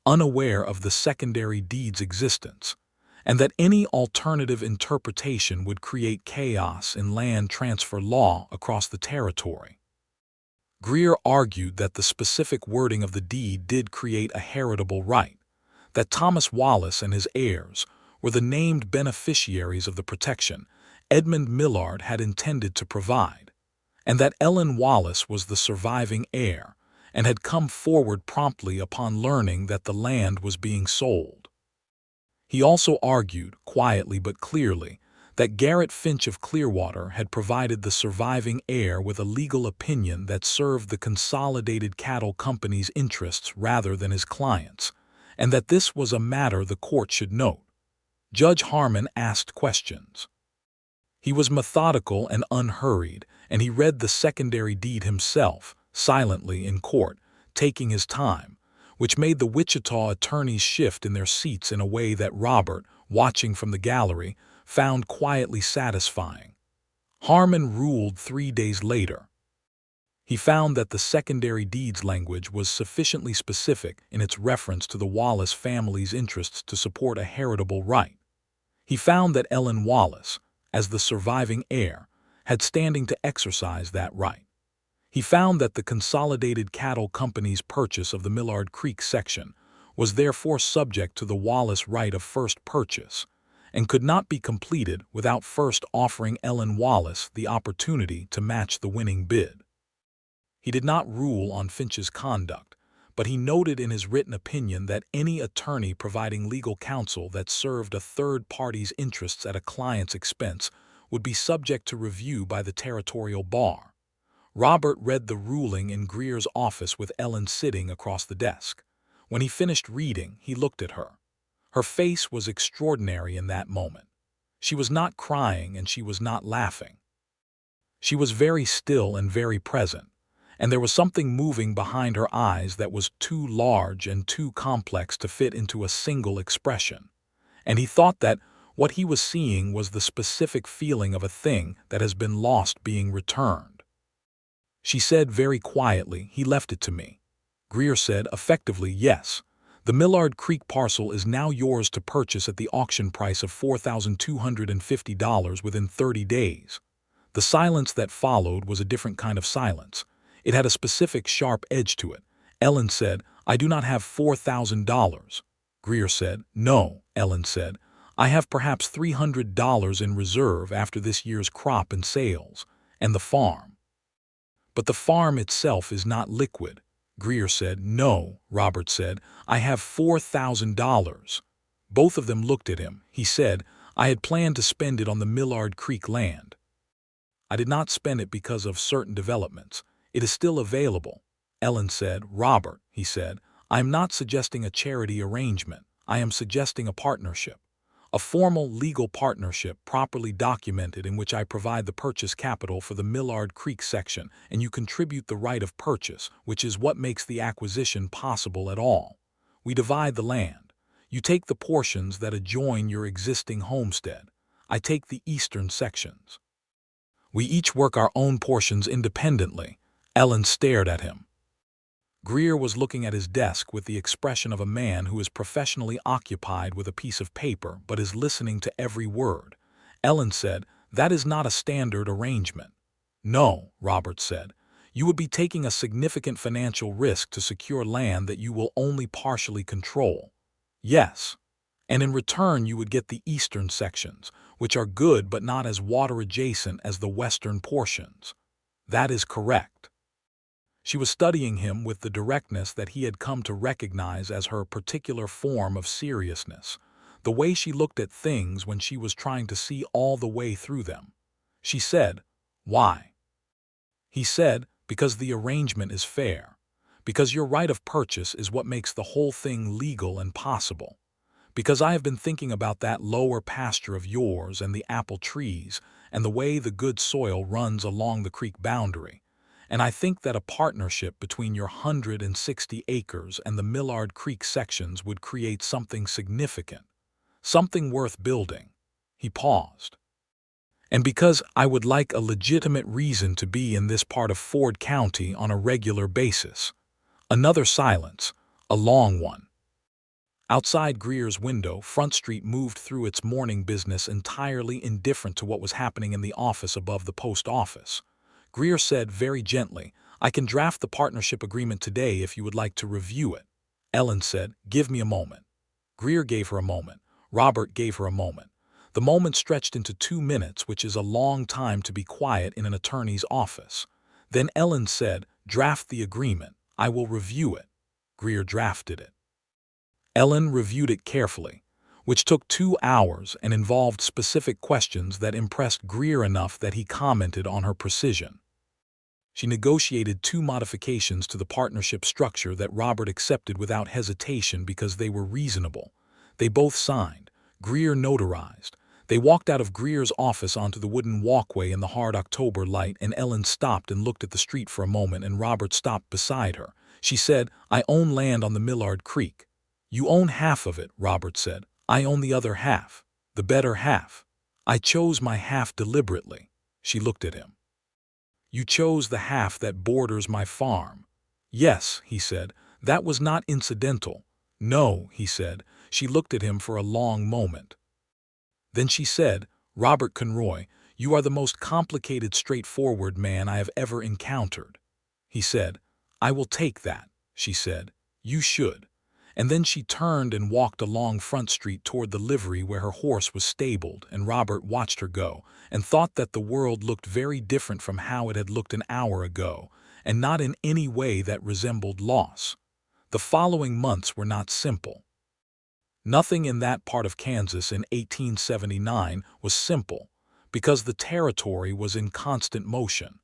unaware of the secondary deed's existence, and that any alternative interpretation would create chaos in land transfer law across the territory. Greer argued that the specific wording of the deed did create a heritable right, that Thomas Wallace and his heirs were the named beneficiaries of the protection Edmund Millard had intended to provide, and that Ellen Wallace was the surviving heir and had come forward promptly upon learning that the land was being sold. He also argued, quietly but clearly, that Garrett Finch of Clearwater had provided the surviving heir with a legal opinion that served the Consolidated Cattle Company's interests rather than his clients', and that this was a matter the court should note. Judge Harmon asked questions. He was methodical and unhurried, and he read the secondary deed himself, silently in court, taking his time, which made the Wichita attorneys shift in their seats in a way that Robert, watching from the gallery, found quietly satisfying. Harmon ruled 3 days later. He found that the secondary deed's language was sufficiently specific in its reference to the Wallace family's interests to support a heritable right. He found that Ellen Wallace, as the surviving heir, had standing to exercise that right. He found that the Consolidated Cattle Company's purchase of the Millard Creek section was therefore subject to the Wallace right of first purchase, and could not be completed without first offering Ellen Wallace the opportunity to match the winning bid. He did not rule on Finch's conduct, but he noted in his written opinion that any attorney providing legal counsel that served a third party's interests at a client's expense would be subject to review by the territorial bar. Robert read the ruling in Greer's office with Ellen sitting across the desk. When he finished reading, he looked at her. Her face was extraordinary in that moment. She was not crying and she was not laughing. She was very still and very present, and there was something moving behind her eyes that was too large and too complex to fit into a single expression. And he thought that what he was seeing was the specific feeling of a thing that has been lost being returned. She said very quietly, "He left it to me." Greer said, effectively, "Yes. The Millard Creek parcel is now yours to purchase at the auction price of $4,250 within 30 days. The silence that followed was a different kind of silence. It had a specific sharp edge to it. Ellen said, "I do not have $4,000. Greer said, "No," Ellen said. "I have perhaps $300 in reserve after this year's crop and sales, and the farm." "But the farm itself is not liquid." Greer said, "No," Robert said. "I have $4,000. Both of them looked at him. He said, "I had planned to spend it on the Millard Creek land. I did not spend it because of certain developments. It is still available." Ellen said, "Robert," he said, "I am not suggesting a charity arrangement. I am suggesting a partnership. A formal legal partnership properly documented in which I provide the purchase capital for the Millard Creek section and you contribute the right of purchase, which is what makes the acquisition possible at all. We divide the land. You take the portions that adjoin your existing homestead. I take the eastern sections. We each work our own portions independently." Ellen stared at him. Greer was looking at his desk with the expression of a man who is professionally occupied with a piece of paper but is listening to every word. Ellen said, "That is not a standard arrangement." "No," Robert said. "You would be taking a significant financial risk to secure land that you will only partially control." "Yes. And in return you would get the eastern sections, which are good but not as water-adjacent as the western portions." "That is correct." She was studying him with the directness that he had come to recognize as her particular form of seriousness, the way she looked at things when she was trying to see all the way through them. She said, "Why?" He said, "Because the arrangement is fair. Because your right of purchase is what makes the whole thing legal and possible. Because I have been thinking about that lower pasture of yours and the apple trees and the way the good soil runs along the creek boundary. And I think that a partnership between your 160 acres and the Millard Creek sections would create something significant, something worth building." He paused. "And because I would like a legitimate reason to be in this part of Ford County on a regular basis." Another silence, a long one. Outside Greer's window, Front Street moved through its morning business entirely indifferent to what was happening in the office above the post office. Greer said very gently, "I can draft the partnership agreement today if you would like to review it." Ellen said, "Give me a moment." Greer gave her a moment. Robert gave her a moment. The moment stretched into 2 minutes, which is a long time to be quiet in an attorney's office. Then Ellen said, "Draft the agreement. I will review it." Greer drafted it. Ellen reviewed it carefully, which took 2 hours and involved specific questions that impressed Greer enough that he commented on her precision. She negotiated 2 modifications to the partnership structure that Robert accepted without hesitation because they were reasonable. They both signed. Greer notarized. They walked out of Greer's office onto the wooden walkway in the hard October light, and Ellen stopped and looked at the street for a moment, and Robert stopped beside her. She said, "I own land on the Millard Creek." "You own half of it," Robert said. "I own the other half, the better half. I chose my half deliberately." She looked at him. "You chose the half that borders my farm." "Yes," he said. "That was not incidental." "No," he said. She looked at him for a long moment. Then she said, "Robert Conroy, you are the most complicated, straightforward man I have ever encountered." He said, "I will take that." She said, "You should." And then she turned and walked along Front Street toward the livery where her horse was stabled, and Robert watched her go and thought that the world looked very different from how it had looked an hour ago, and not in any way that resembled loss. The following months were not simple. Nothing in that part of Kansas in 1879 was simple, because the territory was in constant motion.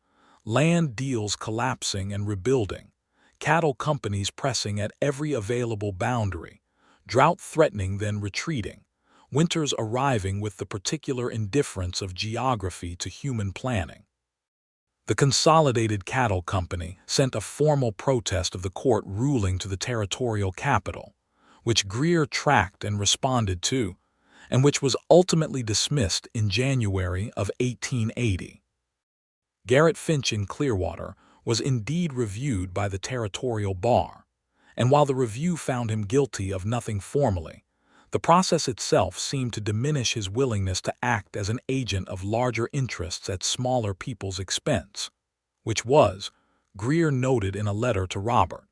Land deals collapsing and rebuilding. Cattle companies pressing at every available boundary, drought threatening then retreating, winters arriving with the particular indifference of geography to human planning. The Consolidated Cattle Company sent a formal protest of the court ruling to the territorial capital, which Greer tracked and responded to, and which was ultimately dismissed in January of 1880. Garrett Finch in Clearwater was indeed reviewed by the territorial bar, and while the review found him guilty of nothing formally, the process itself seemed to diminish his willingness to act as an agent of larger interests at smaller people's expense, which was, Greer noted in a letter to Robert,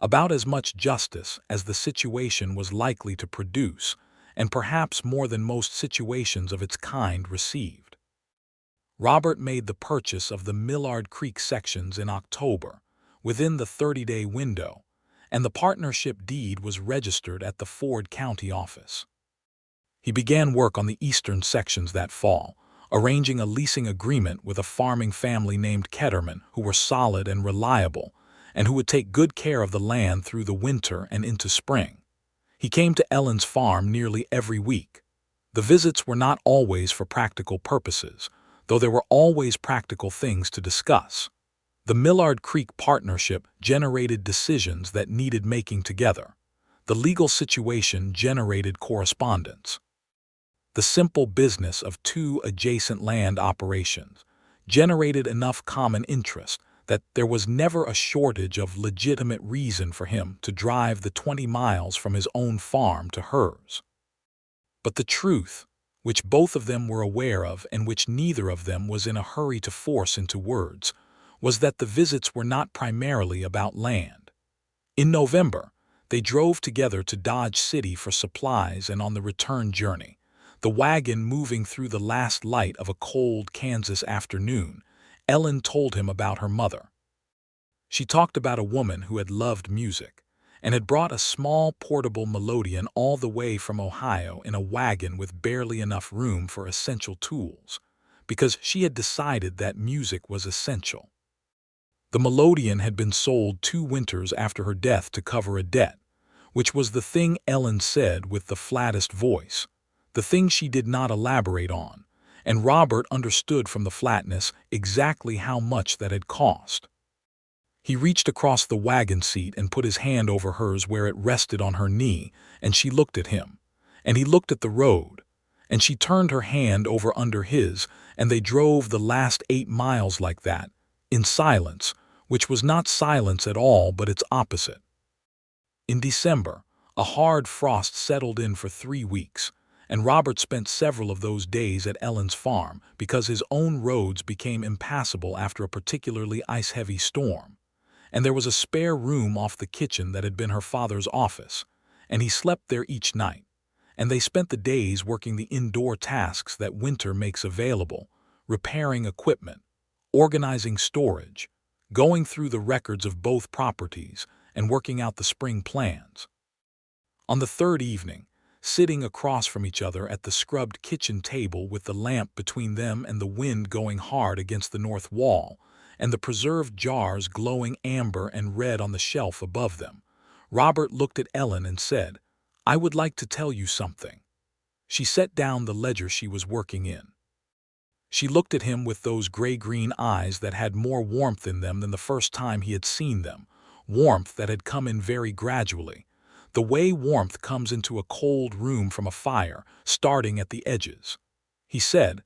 about as much justice as the situation was likely to produce, and perhaps more than most situations of its kind received. Robert made the purchase of the Millard Creek sections in October, within the 30-day window, and the partnership deed was registered at the Ford County office. He began work on the eastern sections that fall, arranging a leasing agreement with a farming family named Ketterman, who were solid and reliable, and who would take good care of the land through the winter and into spring. He came to Ellen's farm nearly every week. The visits were not always for practical purposes, though there were always practical things to discuss. The Millard Creek partnership generated decisions that needed making together. The legal situation generated correspondence. The simple business of 2 adjacent land operations generated enough common interest that there was never a shortage of legitimate reason for him to drive the 20 miles from his own farm to hers. But the truth, which both of them were aware of and which neither of them was in a hurry to force into words, was that the visits were not primarily about land. In November, they drove together to Dodge City for supplies, and on the return journey, the wagon moving through the last light of a cold Kansas afternoon, Ellen told him about her mother. She talked about a woman who had loved music and had brought a small portable melodeon all the way from Ohio in a wagon with barely enough room for essential tools, because she had decided that music was essential. The melodeon had been sold 2 winters after her death to cover a debt, which was the thing Ellen said with the flattest voice, the thing she did not elaborate on, and Robert understood from the flatness exactly how much that had cost. He reached across the wagon seat and put his hand over hers where it rested on her knee, and she looked at him, and he looked at the road, and she turned her hand over under his, and they drove the last 8 miles like that, in silence, which was not silence at all but its opposite. In December, A hard frost settled in for 3 weeks, and Robert spent several of those days at Ellen's farm because his own roads became impassable after a particularly ice-heavy storm. And there was a spare room off the kitchen that had been her father's office, and he slept there each night. And they spent the days working the indoor tasks that winter makes available, repairing equipment, organizing storage, going through the records of both properties, and working out the spring plans. On the third evening, sitting across from each other at the scrubbed kitchen table with the lamp between them and the wind going hard against the north wall, and the preserved jars glowing amber and red on the shelf above them, Robert looked at Ellen and said, "I would like to tell you something." She set down the ledger she was working in. She looked at him with those gray-green eyes that had more warmth in them than the first time he had seen them, warmth that had come in very gradually, the way warmth comes into a cold room from a fire, starting at the edges. He said,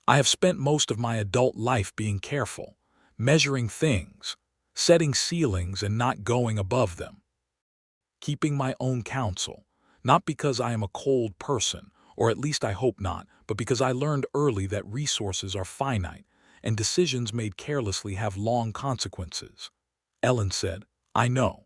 "I have spent most of my adult life being careful, measuring things, setting ceilings and not going above them, keeping my own counsel, not because I am a cold person, or at least I hope not, but because I learned early that resources are finite, and decisions made carelessly have long consequences." Ellen said, "I know.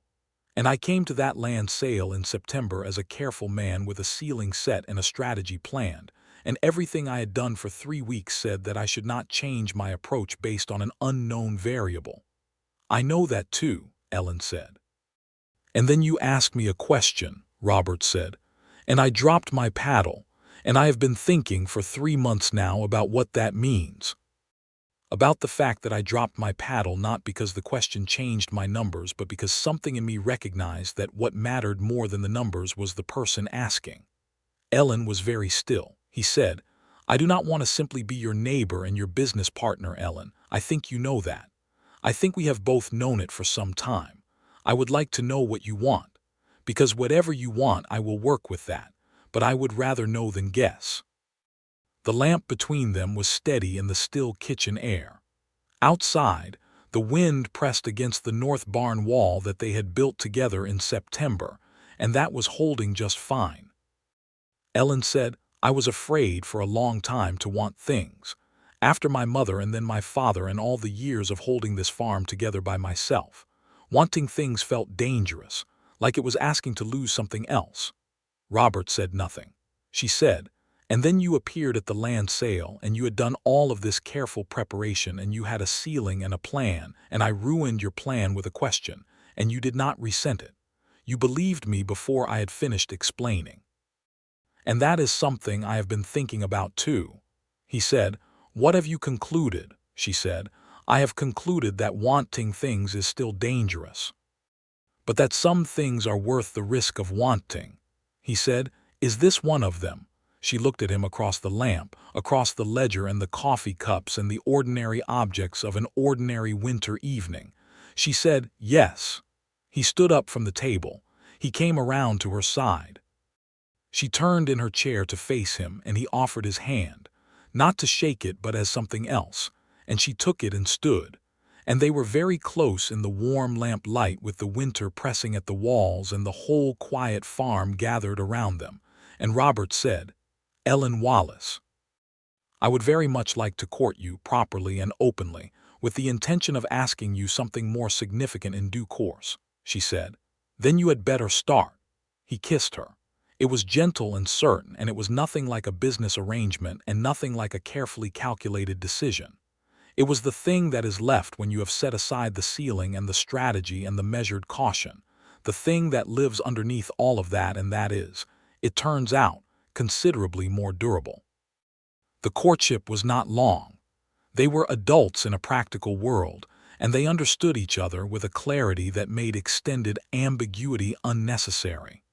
And I came to that land sale in September as a careful man with a ceiling set and a strategy planned, and everything I had done for 3 weeks said that I should not change my approach based on an unknown variable." "I know that too," Ellen said. "And then you asked me a question," Robert said, "and I dropped my paddle, and I have been thinking for 3 months now about what that means. About the fact that I dropped my paddle not because the question changed my numbers, but because something in me recognized that what mattered more than the numbers was the person asking." Ellen was very still. He said, "I do not want to simply be your neighbor and your business partner, Ellen. I think you know that. I think we have both known it for some time. I would like to know what you want, because whatever you want I will work with that, but I would rather know than guess." The lamp between them was steady in the still kitchen air. Outside, the wind pressed against the north barn wall that they had built together in September, and that was holding just fine. Ellen said, "I was afraid for a long time to want things. After my mother and then my father and all the years of holding this farm together by myself, wanting things felt dangerous, like it was asking to lose something else." Robert said nothing. She said, "And then you appeared at the land sale, and you had done all of this careful preparation, and you had a ceiling and a plan, and I ruined your plan with a question, and you did not resent it. You believed me before I had finished explaining. And that is something I have been thinking about too." He said, "What have you concluded?" She said, "I have concluded that wanting things is still dangerous, but that some things are worth the risk of wanting." He said, "Is this one of them?" She looked at him across the lamp, across the ledger and the coffee cups and the ordinary objects of an ordinary winter evening. She said, "Yes." He stood up from the table. He came around to her side. She turned in her chair to face him, and he offered his hand, not to shake it but as something else, and she took it and stood. And they were very close in the warm lamp light with the winter pressing at the walls and the whole quiet farm gathered around them. And Robert said, "Ellen Wallace, I would very much like to court you properly and openly, with the intention of asking you something more significant in due course." She said, "Then you had better start." He kissed her. It was gentle and certain, and it was nothing like a business arrangement and nothing like a carefully calculated decision. It was the thing that is left when you have set aside the ceiling and the strategy and the measured caution, the thing that lives underneath all of that, and that is, it turns out, considerably more durable. The courtship was not long. They were adults in a practical world, and they understood each other with a clarity that made extended ambiguity unnecessary.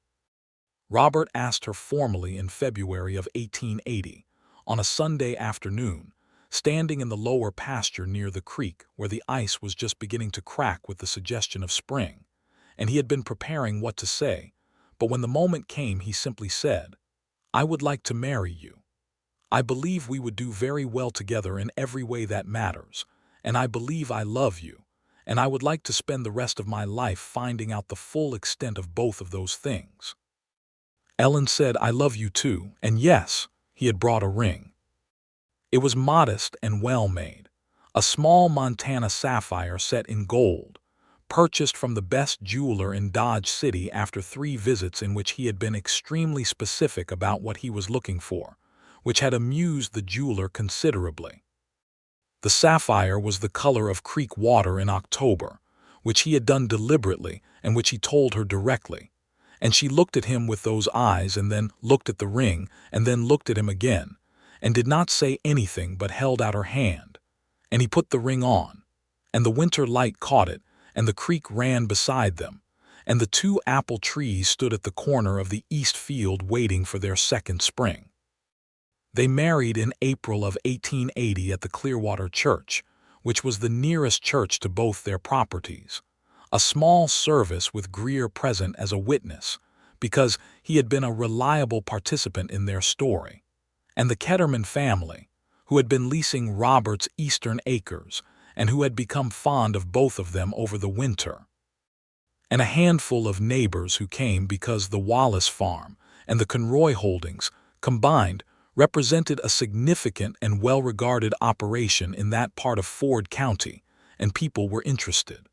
Robert asked her formally in February of 1880, on a Sunday afternoon, standing in the lower pasture near the creek where the ice was just beginning to crack with the suggestion of spring, and he had been preparing what to say, but when the moment came he simply said, "I would like to marry you. I believe we would do very well together in every way that matters, and I believe I love you, and I would like to spend the rest of my life finding out the full extent of both of those things." Ellen said, "I love you too," and yes, he had brought a ring. It was modest and well made, a small Montana sapphire set in gold, purchased from the best jeweler in Dodge City after 3 visits in which he had been extremely specific about what he was looking for, which had amused the jeweler considerably. The sapphire was the color of creek water in October, which he had done deliberately and which he told her directly, and she looked at him with those eyes and then looked at the ring and then looked at him again, and did not say anything but held out her hand, and he put the ring on, and the winter light caught it, and the creek ran beside them, and the 2 apple trees stood at the corner of the east field waiting for their second spring. They married in April of 1880 at the Clearwater Church, which was the nearest church to both their properties, a small service with Greer present as a witness, because he had been a reliable participant in their story, and the Ketterman family, who had been leasing Robert's eastern acres and who had become fond of both of them over the winter, and a handful of neighbors who came because the Wallace farm and the Conroy holdings, combined, represented a significant and well-regarded operation in that part of Ford County, and people were interested.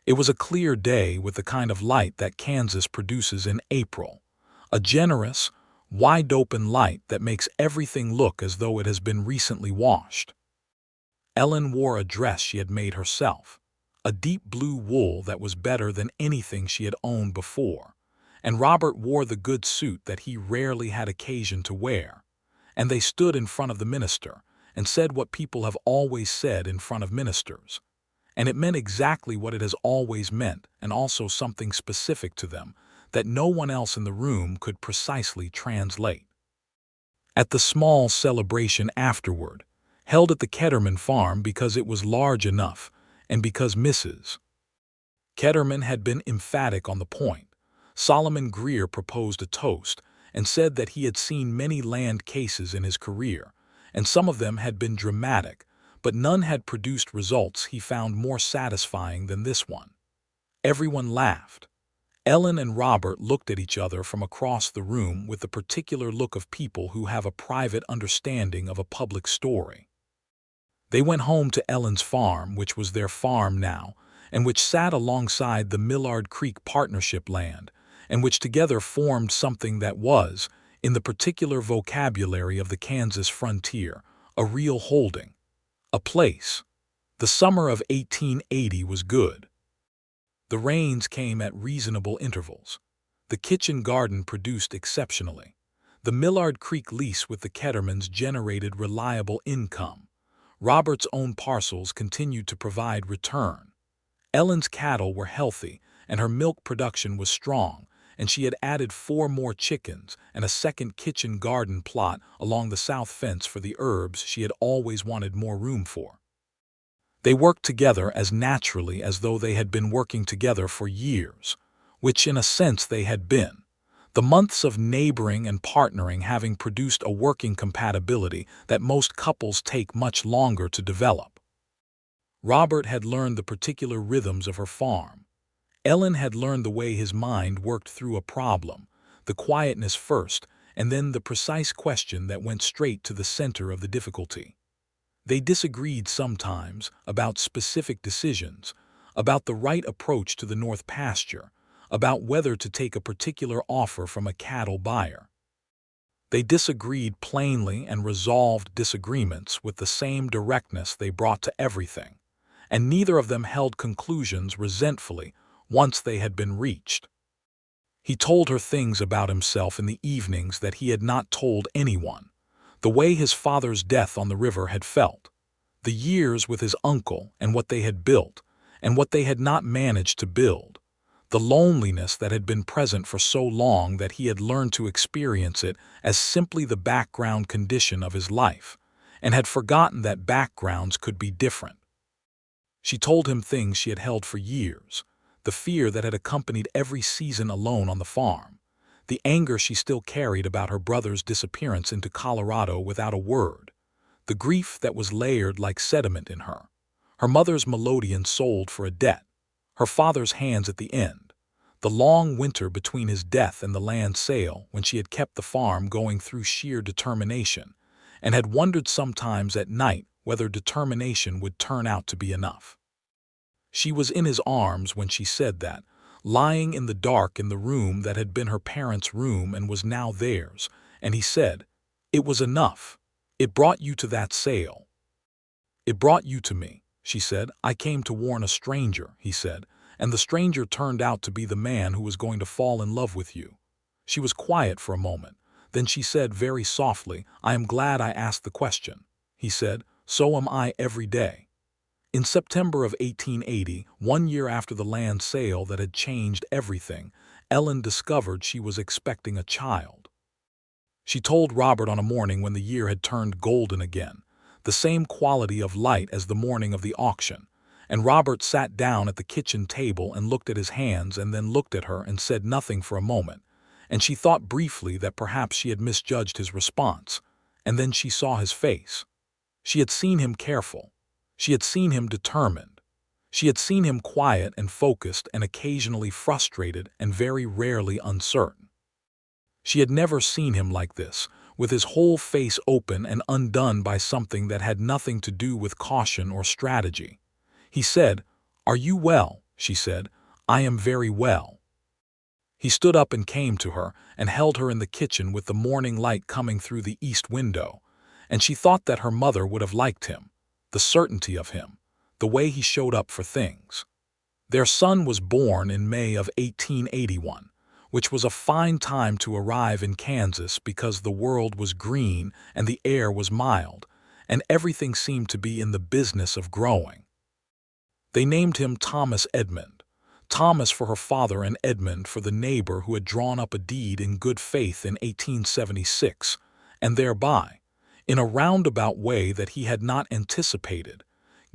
It was a clear day with the kind of light that Kansas produces in April, a generous, wide-open light that makes everything look as though it has been recently washed. Ellen wore a dress she had made herself, a deep blue wool that was better than anything she had owned before, and Robert wore the good suit that he rarely had occasion to wear, and they stood in front of the minister and said what people have always said in front of ministers, and it meant exactly what it has always meant and also something specific to them that no one else in the room could precisely translate. At the small celebration afterward, held at the Ketterman farm because it was large enough and because Mrs. Ketterman had been emphatic on the point, Solomon Greer proposed a toast and said that he had seen many land cases in his career, and some of them had been dramatic, but none had produced results he found more satisfying than this one. Everyone laughed. Ellen and Robert looked at each other from across the room with the particular look of people who have a private understanding of a public story. They went home to Ellen's farm, which was their farm now, and which sat alongside the Millard Creek Partnership land, and which together formed something that was, in the particular vocabulary of the Kansas frontier, a real holding, a place. The summer of 1880 was good. The rains came at reasonable intervals. The kitchen garden produced exceptionally. The Millard Creek lease with the Kettermans generated reliable income. Robert's own parcels continued to provide return. Ellen's cattle were healthy, and her milk production was strong, and she had added 4 more chickens and a second kitchen garden plot along the south fence for the herbs she had always wanted more room for. They worked together as naturally as though they had been working together for years, which in a sense they had been, the months of neighboring and partnering having produced a working compatibility that most couples take much longer to develop. Robert had learned the particular rhythms of her farm. Ellen had learned the way his mind worked through a problem, the quietness first, and then the precise question that went straight to the center of the difficulty. They disagreed sometimes about specific decisions, about the right approach to the north pasture, about whether to take a particular offer from a cattle buyer. They disagreed plainly and resolved disagreements with the same directness they brought to everything, and neither of them held conclusions resentfully once they had been reached. He told her things about himself in the evenings that he had not told anyone, the way his father's death on the river had felt, the years with his uncle and what they had built and what they had not managed to build, the loneliness that had been present for so long that he had learned to experience it as simply the background condition of his life, and had forgotten that backgrounds could be different. She told him things she had held for years, the fear that had accompanied every season alone on the farm, the anger she still carried about her brother's disappearance into Colorado without a word, the grief that was layered like sediment in her, her mother's melodeon sold for a debt, her father's hands at the end, The long winter between his death and the land sale, when she had kept the farm going through sheer determination, and had wondered sometimes at night whether determination would turn out to be enough. She was in his arms when she said that, lying in the dark in the room that had been her parents' room and was now theirs, and he said, "It was enough. It brought you to that sale." "It brought you to me," she said. "I came to warn a stranger," he said, "and the stranger turned out to be the man who was going to fall in love with you." She was quiet for a moment. Then she said very softly, "I am glad I asked the question." He said, "So am I every day." In September of 1880, 1 year after the land sale that had changed everything, Ellen discovered she was expecting a child. She told Robert on a morning when the year had turned golden again, the same quality of light as the morning of the auction, and Robert sat down at the kitchen table and looked at his hands and then looked at her and said nothing for a moment, and she thought briefly that perhaps she had misjudged his response, and then she saw his face. She had seen him careful. She had seen him determined. She had seen him quiet and focused and occasionally frustrated and very rarely uncertain. She had never seen him like this, with his whole face open and undone by something that had nothing to do with caution or strategy. He said, "Are you well?" She said, "I am very well." He stood up and came to her and held her in the kitchen with the morning light coming through the east window, and she thought that her mother would have liked him, the certainty of him, the way he showed up for things. Their son was born in May of 1881, which was a fine time to arrive in Kansas because the world was green and the air was mild, and everything seemed to be in the business of growing. They named him Thomas Edmund, Thomas for her father and Edmund for the neighbor who had drawn up a deed in good faith in 1876, and thereby, in a roundabout way that he had not anticipated,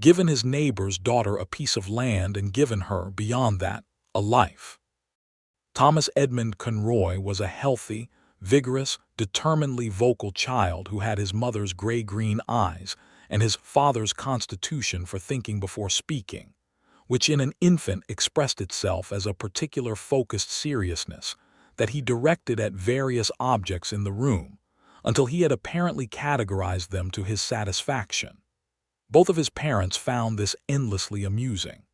given his neighbor's daughter a piece of land and given her, beyond that, a life. Thomas Edmund Conroy was a healthy, vigorous, determinedly vocal child who had his mother's gray-green eyes and his father's constitution for thinking before speaking, which in an infant expressed itself as a particular focused seriousness that he directed at various objects in the room, until he had apparently categorized them to his satisfaction. Both of his parents found this endlessly amusing.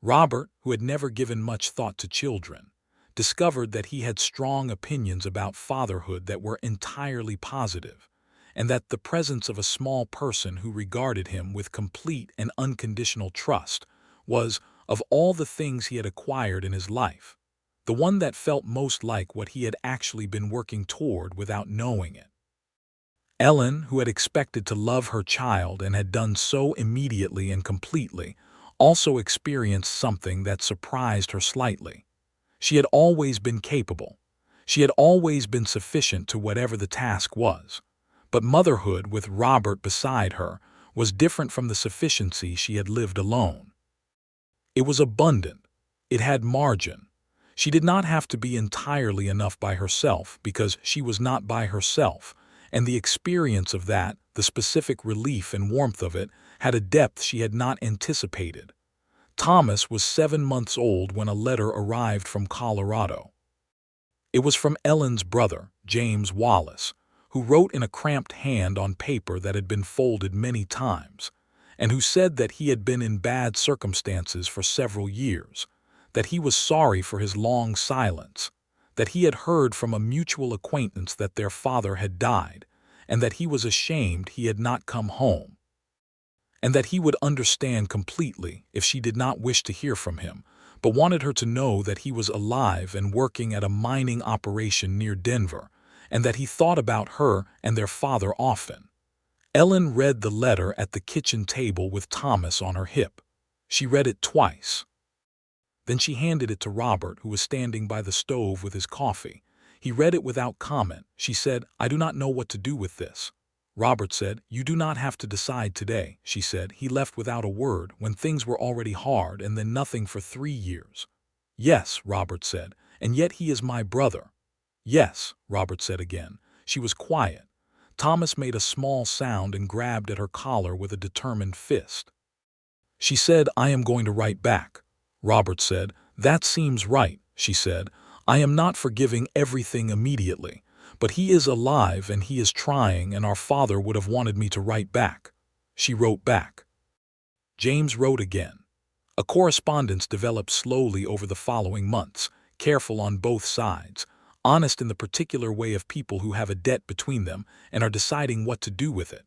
Robert, who had never given much thought to children, discovered that he had strong opinions about fatherhood that were entirely positive, and that the presence of a small person who regarded him with complete and unconditional trust was, of all the things he had acquired in his life, the one that felt most like what he had actually been working toward without knowing it. Ellen, who had expected to love her child and had done so immediately and completely, also experienced something that surprised her slightly. She had always been capable. She had always been sufficient to whatever the task was. But motherhood with Robert beside her was different from the sufficiency she had lived alone. It was abundant. It had margin. She did not have to be entirely enough by herself because she was not by herself, and the experience of that, the specific relief and warmth of it, had a depth she had not anticipated. Thomas was 7 months old when a letter arrived from Colorado. It was from Ellen's brother, James Wallace, who wrote in a cramped hand on paper that had been folded many times, and who said that he had been in bad circumstances for several years, that he was sorry for his long silence, that he had heard from a mutual acquaintance that their father had died, and that he was ashamed he had not come home, and that he would understand completely if she did not wish to hear from him, but wanted her to know that he was alive and working at a mining operation near Denver, and that he thought about her and their father often. Ellen read the letter at the kitchen table with Thomas on her hip. She read it twice. Then she handed it to Robert, who was standing by the stove with his coffee. He read it without comment. She said, "I do not know what to do with this." Robert said, "You do not have to decide today," she said. He left without a word when things were already hard and then nothing for 3 years. "Yes," Robert said, "and yet he is my brother." "Yes," Robert said again. She was quiet. Thomas made a small sound and grabbed at her collar with a determined fist. She said, "I am going to write back." Robert said, "That seems right." she said. "I am not forgiving everything immediately, but he is alive and he is trying, and our father would have wanted me to write back." She wrote back. James wrote again. A correspondence developed slowly over the following months, careful on both sides, honest in the particular way of people who have a debt between them and are deciding what to do with it.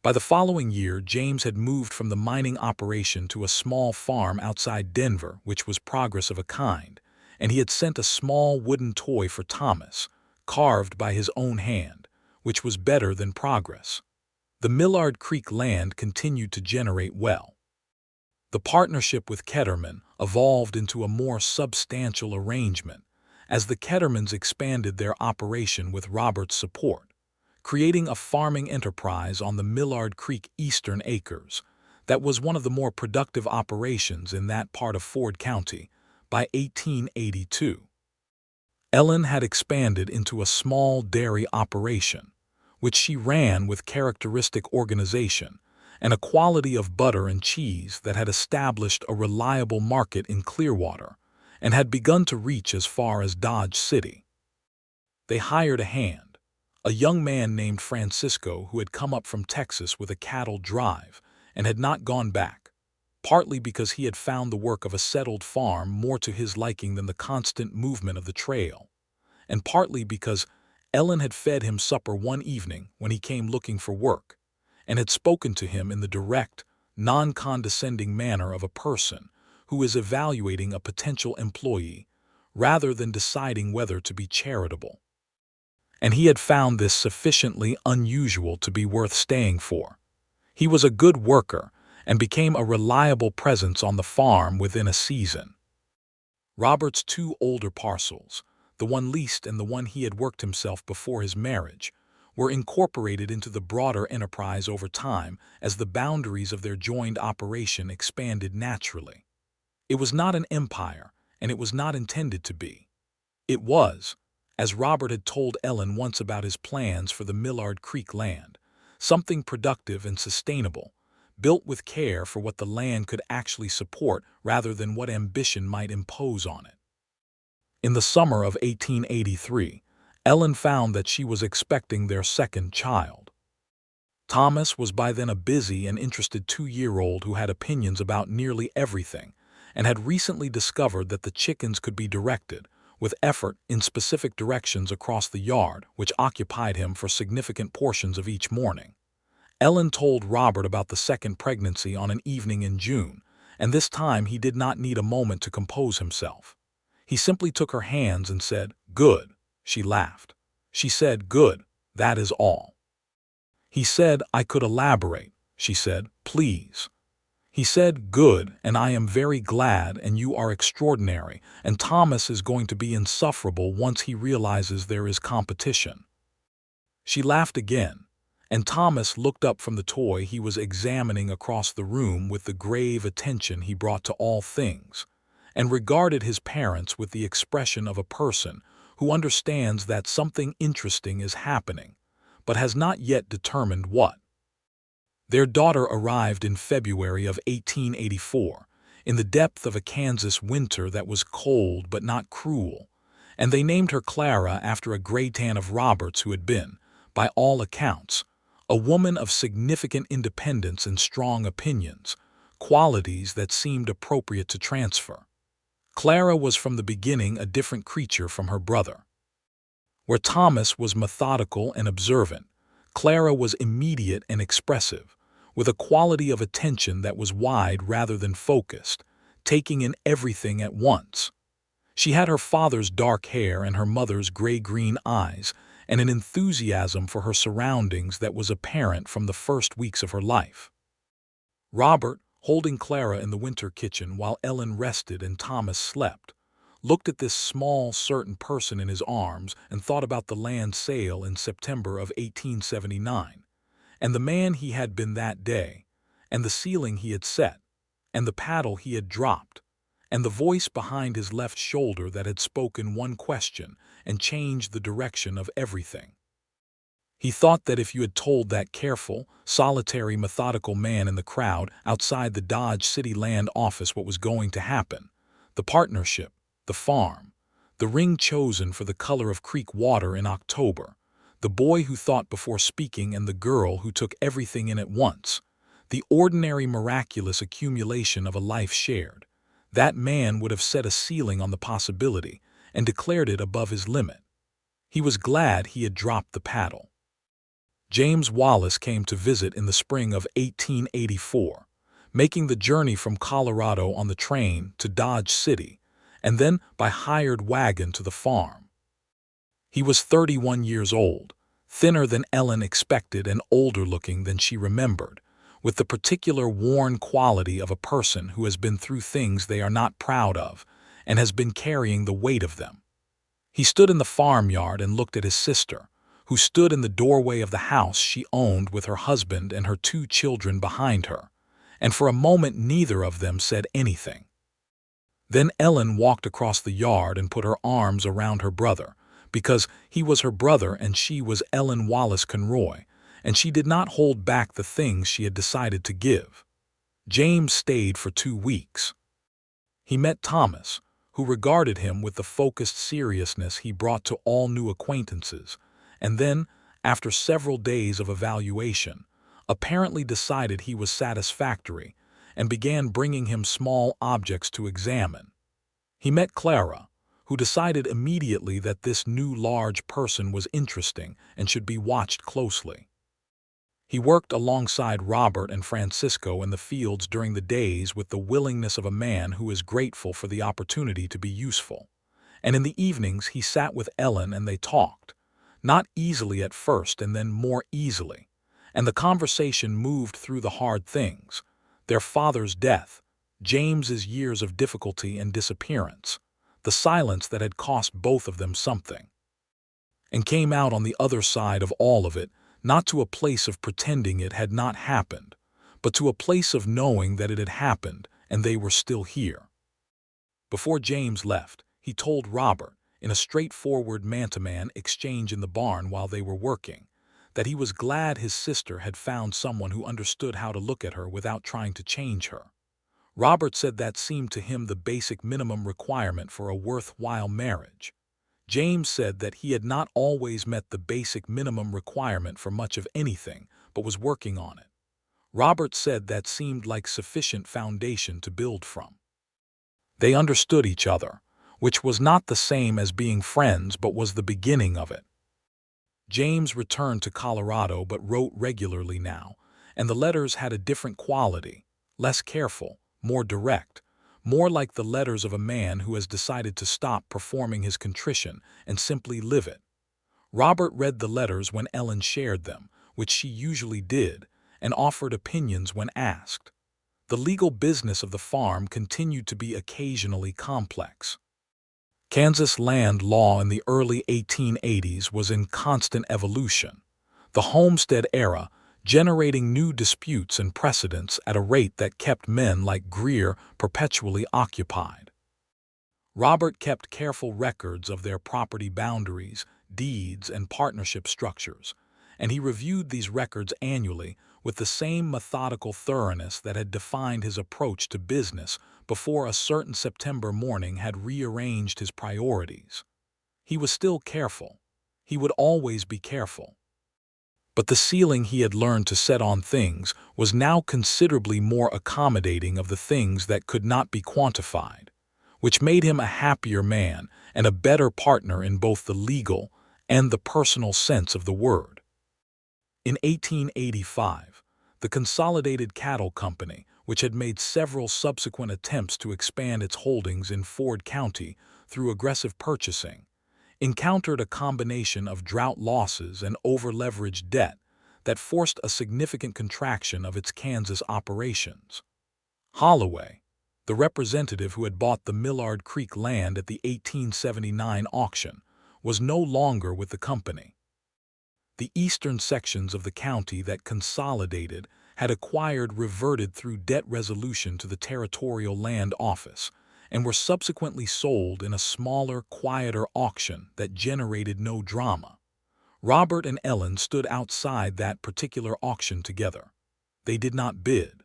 By the following year, James had moved from the mining operation to a small farm outside Denver, which was progress of a kind, and he had sent a small wooden toy for Thomas, carved by his own hand, which was better than progress. The Millard Creek land continued to generate well. The partnership with Ketterman evolved into a more substantial arrangement as the Kettermans expanded their operation with Robert's support, creating a farming enterprise on the Millard Creek Eastern Acres that was one of the more productive operations in that part of Ford County by 1882. Ellen had expanded into a small dairy operation, which she ran with characteristic organization and a quality of butter and cheese that had established a reliable market in Clearwater and had begun to reach as far as Dodge City. They hired a hand, a young man named Francisco who had come up from Texas with a cattle drive and had not gone back, partly because he had found the work of a settled farm more to his liking than the constant movement of the trail, and partly because Ellen had fed him supper one evening when he came looking for work, and had spoken to him in the direct, non-condescending manner of a person who is evaluating a potential employee rather than deciding whether to be charitable. And he had found this sufficiently unusual to be worth staying for. He was a good worker and became a reliable presence on the farm within a season. Robert's two older parcels, the one leased and the one he had worked himself before his marriage, were incorporated into the broader enterprise over time as the boundaries of their joined operation expanded naturally. It was not an empire, and it was not intended to be. It was, as Robert had told Ellen once about his plans for the Millard Creek land, something productive and sustainable, built with care for what the land could actually support rather than what ambition might impose on it. In the summer of 1883, Ellen found that she was expecting their second child. Thomas was by then a busy and interested 2-year-old who had opinions about nearly everything and had recently discovered that the chickens could be directed, with effort, in specific directions across the yard, which occupied him for significant portions of each morning. Ellen told Robert about the second pregnancy on an evening in June, and this time he did not need a moment to compose himself. He simply took her hands and said, "Good." She laughed. She said, "Good, that is all." He said, "I could elaborate." She said, "Please." He said, "Good, and I am very glad, and you are extraordinary, and Thomas is going to be insufferable once he realizes there is competition." She laughed again, and Thomas looked up from the toy he was examining across the room with the grave attention he brought to all things, and regarded his parents with the expression of a person who understands that something interesting is happening, but has not yet determined what. Their daughter arrived in February of 1884, in the depth of a Kansas winter that was cold but not cruel, and they named her Clara after a graytan of Robert's who had been, by all accounts, a woman of significant independence and strong opinions, qualities that seemed appropriate to transfer. Clara was from the beginning a different creature from her brother. Where Thomas was methodical and observant, Clara was immediate and expressive, with a quality of attention that was wide rather than focused, taking in everything at once. She had her father's dark hair and her mother's gray-green eyes, and an enthusiasm for her surroundings that was apparent from the first weeks of her life. Robert, holding Clara in the winter kitchen while Ellen rested and Thomas slept, looked at this small, certain person in his arms and thought about the land sale in September of 1879, and the man he had been that day, and the ceiling he had set, and the paddle he had dropped, and the voice behind his left shoulder that had spoken one question and changed the direction of everything. He thought that if you had told that careful, solitary, methodical man in the crowd outside the Dodge City land office what was going to happen, the partnership, the farm, the ring chosen for the color of creek water in October, the boy who thought before speaking and the girl who took everything in at once, the ordinary miraculous accumulation of a life shared. That man would have set a ceiling on the possibility and declared it above his limit. He was glad he had dropped the paddle. James Wallace came to visit in the spring of 1884, making the journey from Colorado on the train to Dodge City, and then by hired wagon to the farm. He was 31 years old, thinner than Ellen expected and older looking than she remembered, with the particular worn quality of a person who has been through things they are not proud of and has been carrying the weight of them. He stood in the farmyard and looked at his sister, who stood in the doorway of the house she owned with her husband and her 2 children behind her, and for a moment neither of them said anything. Then Ellen walked across the yard and put her arms around her brother, because he was her brother and she was Ellen Wallace Conroy, and she did not hold back the things she had decided to give. James stayed for 2 weeks. He met Thomas, who regarded him with the focused seriousness he brought to all new acquaintances, and then, after several days of evaluation, apparently decided he was satisfactory and began bringing him small objects to examine. He met Clara, who decided immediately that this new large person was interesting and should be watched closely. He worked alongside Robert and Francisco in the fields during the days with the willingness of a man who is grateful for the opportunity to be useful, and in the evenings he sat with Ellen and they talked, not easily at first and then more easily, and the conversation moved through the hard things, their father's death, James's years of difficulty and disappearance, the silence that had cost both of them something, and came out on the other side of all of it, not to a place of pretending it had not happened, but to a place of knowing that it had happened and they were still here. Before James left, he told Robert, in a straightforward man-to-man exchange in the barn while they were working, that he was glad his sister had found someone who understood how to look at her without trying to change her. Robert said that seemed to him the basic minimum requirement for a worthwhile marriage. James said that he had not always met the basic minimum requirement for much of anything, but was working on it. Robert said that seemed like sufficient foundation to build from. They understood each other, which was not the same as being friends but was the beginning of it. James returned to Colorado but wrote regularly now, and the letters had a different quality, less careful, more direct, more like the letters of a man who has decided to stop performing his contrition and simply live it. Robert read the letters when Ellen shared them, which she usually did, and offered opinions when asked. The legal business of the farm continued to be occasionally complex. Kansas land law in the early 1880s was in constant evolution, the Homestead era generating new disputes and precedents at a rate that kept men like Greer perpetually occupied. Robert kept careful records of their property boundaries, deeds, and partnership structures, and he reviewed these records annually with the same methodical thoroughness that had defined his approach to business before a certain September morning had rearranged his priorities. He was still careful. He would always be careful. But the ceiling he had learned to set on things was now considerably more accommodating of the things that could not be quantified, which made him a happier man and a better partner in both the legal and the personal sense of the word. In 1885, the Consolidated Cattle Company, which had made several subsequent attempts to expand its holdings in Ford County through aggressive purchasing, encountered a combination of drought losses and over-leveraged debt that forced a significant contraction of its Kansas operations. Holloway, the representative who had bought the Millard Creek land at the 1879 auction, was no longer with the company. The eastern sections of the county that Consolidated had acquired reverted through debt resolution to the Territorial Land Office and were subsequently sold in a smaller, quieter auction that generated no drama. Robert and Ellen stood outside that particular auction together. They did not bid.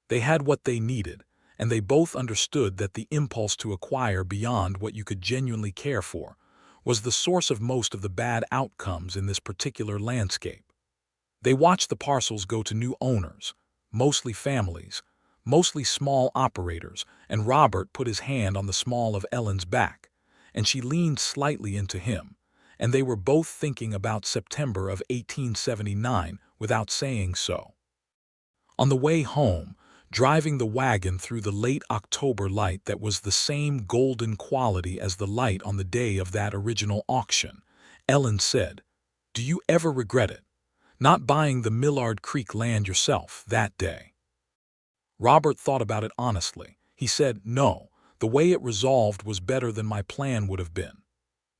They had what they needed, and they both understood that the impulse to acquire beyond what you could genuinely care for was the source of most of the bad outcomes in this particular landscape. They watched the parcels go to new owners, mostly families, mostly small operators, and Robert put his hand on the small of Ellen's back, and she leaned slightly into him, and they were both thinking about September of 1879 without saying so. On the way home, driving the wagon through the late October light that was the same golden quality as the light on the day of that original auction, Ellen said, "Do you ever regret it, not buying the Millard Creek land yourself that day?" Robert thought about it honestly. He said, "No, the way it resolved was better than my plan would have been."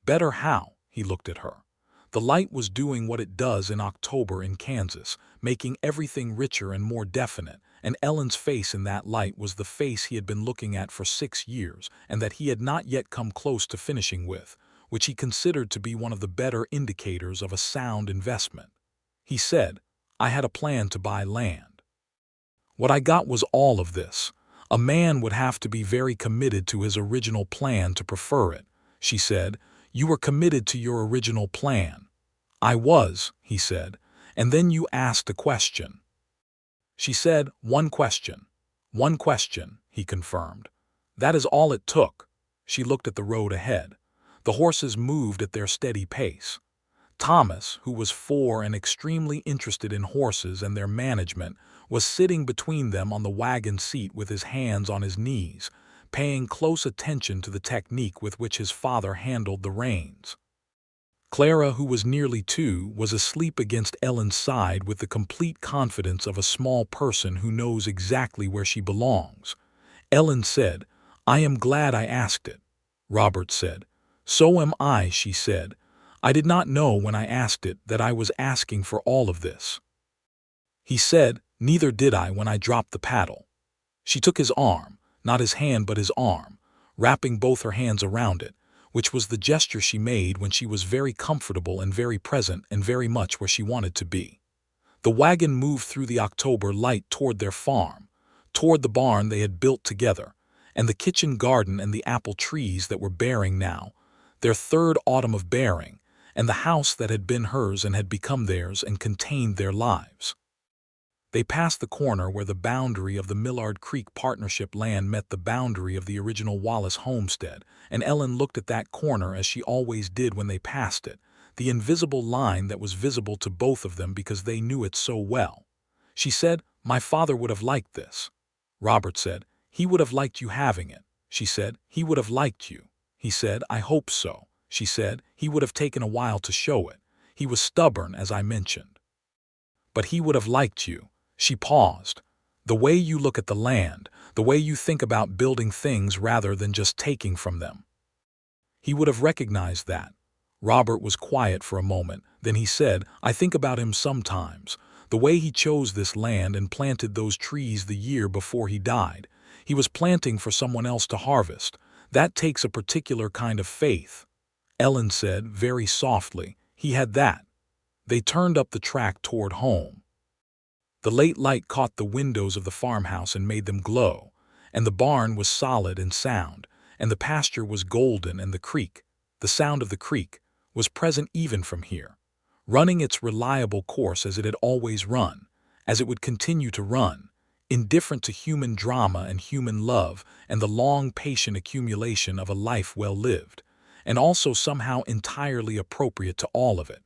"Better how?" He looked at her. The light was doing what it does in October in Kansas, making everything richer and more definite, and Ellen's face in that light was the face he had been looking at for 6 years and that he had not yet come close to finishing with, which he considered to be one of the better indicators of a sound investment. He said, "I had a plan to buy land. What I got was all of this. A man would have to be very committed to his original plan to prefer it." She said, "You were committed to your original plan." "I was," he said, "and then you asked a question." She said, "One question." "One question," he confirmed. "That is all it took." She looked at the road ahead. The horses moved at their steady pace. Thomas, who was 4 and extremely interested in horses and their management, was sitting between them on the wagon seat with his hands on his knees, paying close attention to the technique with which his father handled the reins. Clara, who was nearly 2, was asleep against Ellen's side with the complete confidence of a small person who knows exactly where she belongs. Ellen said, "I am glad I asked it." Robert said, "So am I," she said. "I did not know when I asked it that I was asking for all of this." He said, "Neither did I when I dropped the paddle." She took his arm, not his hand but his arm, wrapping both her hands around it, which was the gesture she made when she was very comfortable and very present and very much where she wanted to be. The wagon moved through the October light toward their farm, toward the barn they had built together, and the kitchen garden and the apple trees that were bearing now, their 3rd autumn of bearing, and the house that had been hers and had become theirs and contained their lives. They passed the corner where the boundary of the Millard Creek Partnership land met the boundary of the original Wallace homestead, and Ellen looked at that corner as she always did when they passed it, the invisible line that was visible to both of them because they knew it so well. She said, "My father would have liked this." Robert said, "He would have liked you having it." She said, "He would have liked you." He said, "I hope so." She said, "He would have taken a while to show it. He was stubborn, as I mentioned. But he would have liked you." She paused. "The way you look at the land, the way you think about building things rather than just taking from them. He would have recognized that." Robert was quiet for a moment. Then he said, "I think about him sometimes. The way he chose this land and planted those trees the year before he died. He was planting for someone else to harvest. That takes a particular kind of faith." Ellen said, very softly, "He had that." They turned up the track toward home. The late light caught the windows of the farmhouse and made them glow, and the barn was solid and sound, and the pasture was golden, and the creek, the sound of the creek, was present even from here, running its reliable course as it had always run, as it would continue to run, indifferent to human drama and human love and the long patient accumulation of a life well lived, and also somehow entirely appropriate to all of it.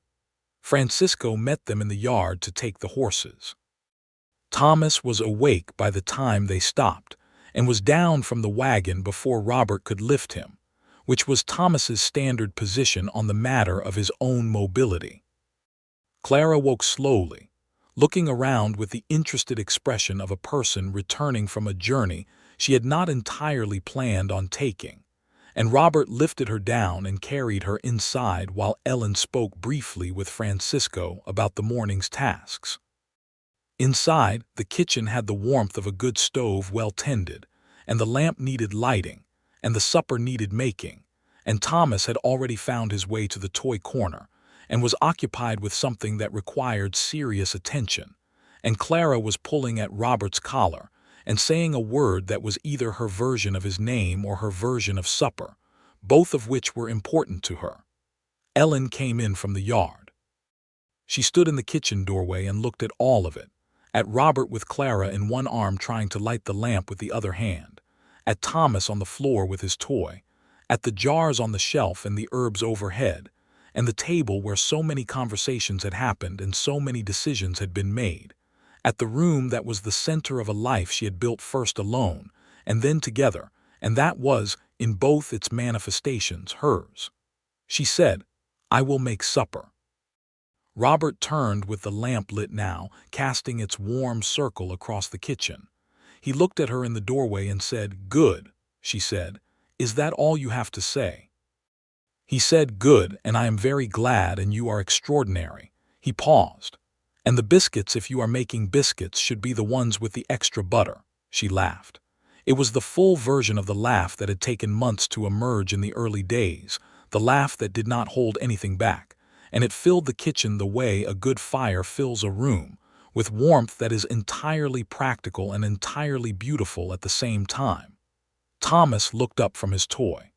Francisco met them in the yard to take the horses. Thomas was awake by the time they stopped, and was down from the wagon before Robert could lift him, which was Thomas's standard position on the matter of his own mobility. Clara woke slowly, looking around with the interested expression of a person returning from a journey she had not entirely planned on taking, and Robert lifted her down and carried her inside while Ellen spoke briefly with Francisco about the morning's tasks. Inside, the kitchen had the warmth of a good stove well tended, and the lamp needed lighting, and the supper needed making, and Thomas had already found his way to the toy corner, and was occupied with something that required serious attention, and Clara was pulling at Robert's collar, and saying a word that was either her version of his name or her version of supper, both of which were important to her. Ellen came in from the yard. She stood in the kitchen doorway and looked at all of it, at Robert with Clara in one arm trying to light the lamp with the other hand, at Thomas on the floor with his toy, at the jars on the shelf and the herbs overhead, and the table where so many conversations had happened and so many decisions had been made, at the room that was the center of a life she had built first alone, and then together, and that was, in both its manifestations, hers. She said, "I will make supper." Robert turned with the lamp lit now, casting its warm circle across the kitchen. He looked at her in the doorway and said, "Good," she said. "Is that all you have to say?" He said, "Good, and I am very glad, and you are extraordinary." He paused. "And the biscuits, if you are making biscuits, should be the ones with the extra butter." She laughed. It was the full version of the laugh that had taken months to emerge in the early days, the laugh that did not hold anything back, and it filled the kitchen the way a good fire fills a room, with warmth that is entirely practical and entirely beautiful at the same time. Thomas looked up from his toy.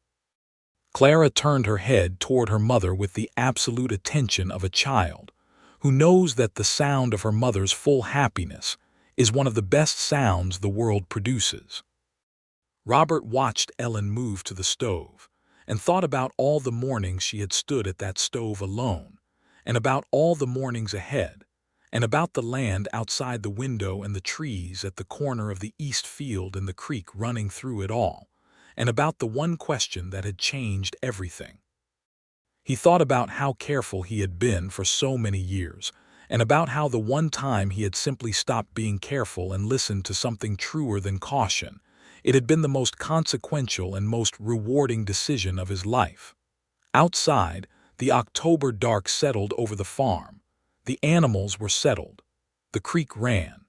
Clara turned her head toward her mother with the absolute attention of a child, who knows that the sound of her mother's full happiness is one of the best sounds the world produces. Robert watched Ellen move to the stove, and thought about all the mornings she had stood at that stove alone, and about all the mornings ahead, and about the land outside the window and the trees at the corner of the east field and the creek running through it all, and about the one question that had changed everything. He thought about how careful he had been for so many years, and about how the one time he had simply stopped being careful and listened to something truer than caution, it had been the most consequential and most rewarding decision of his life. Outside, the October dark settled over the farm. The animals were settled. The creek ran.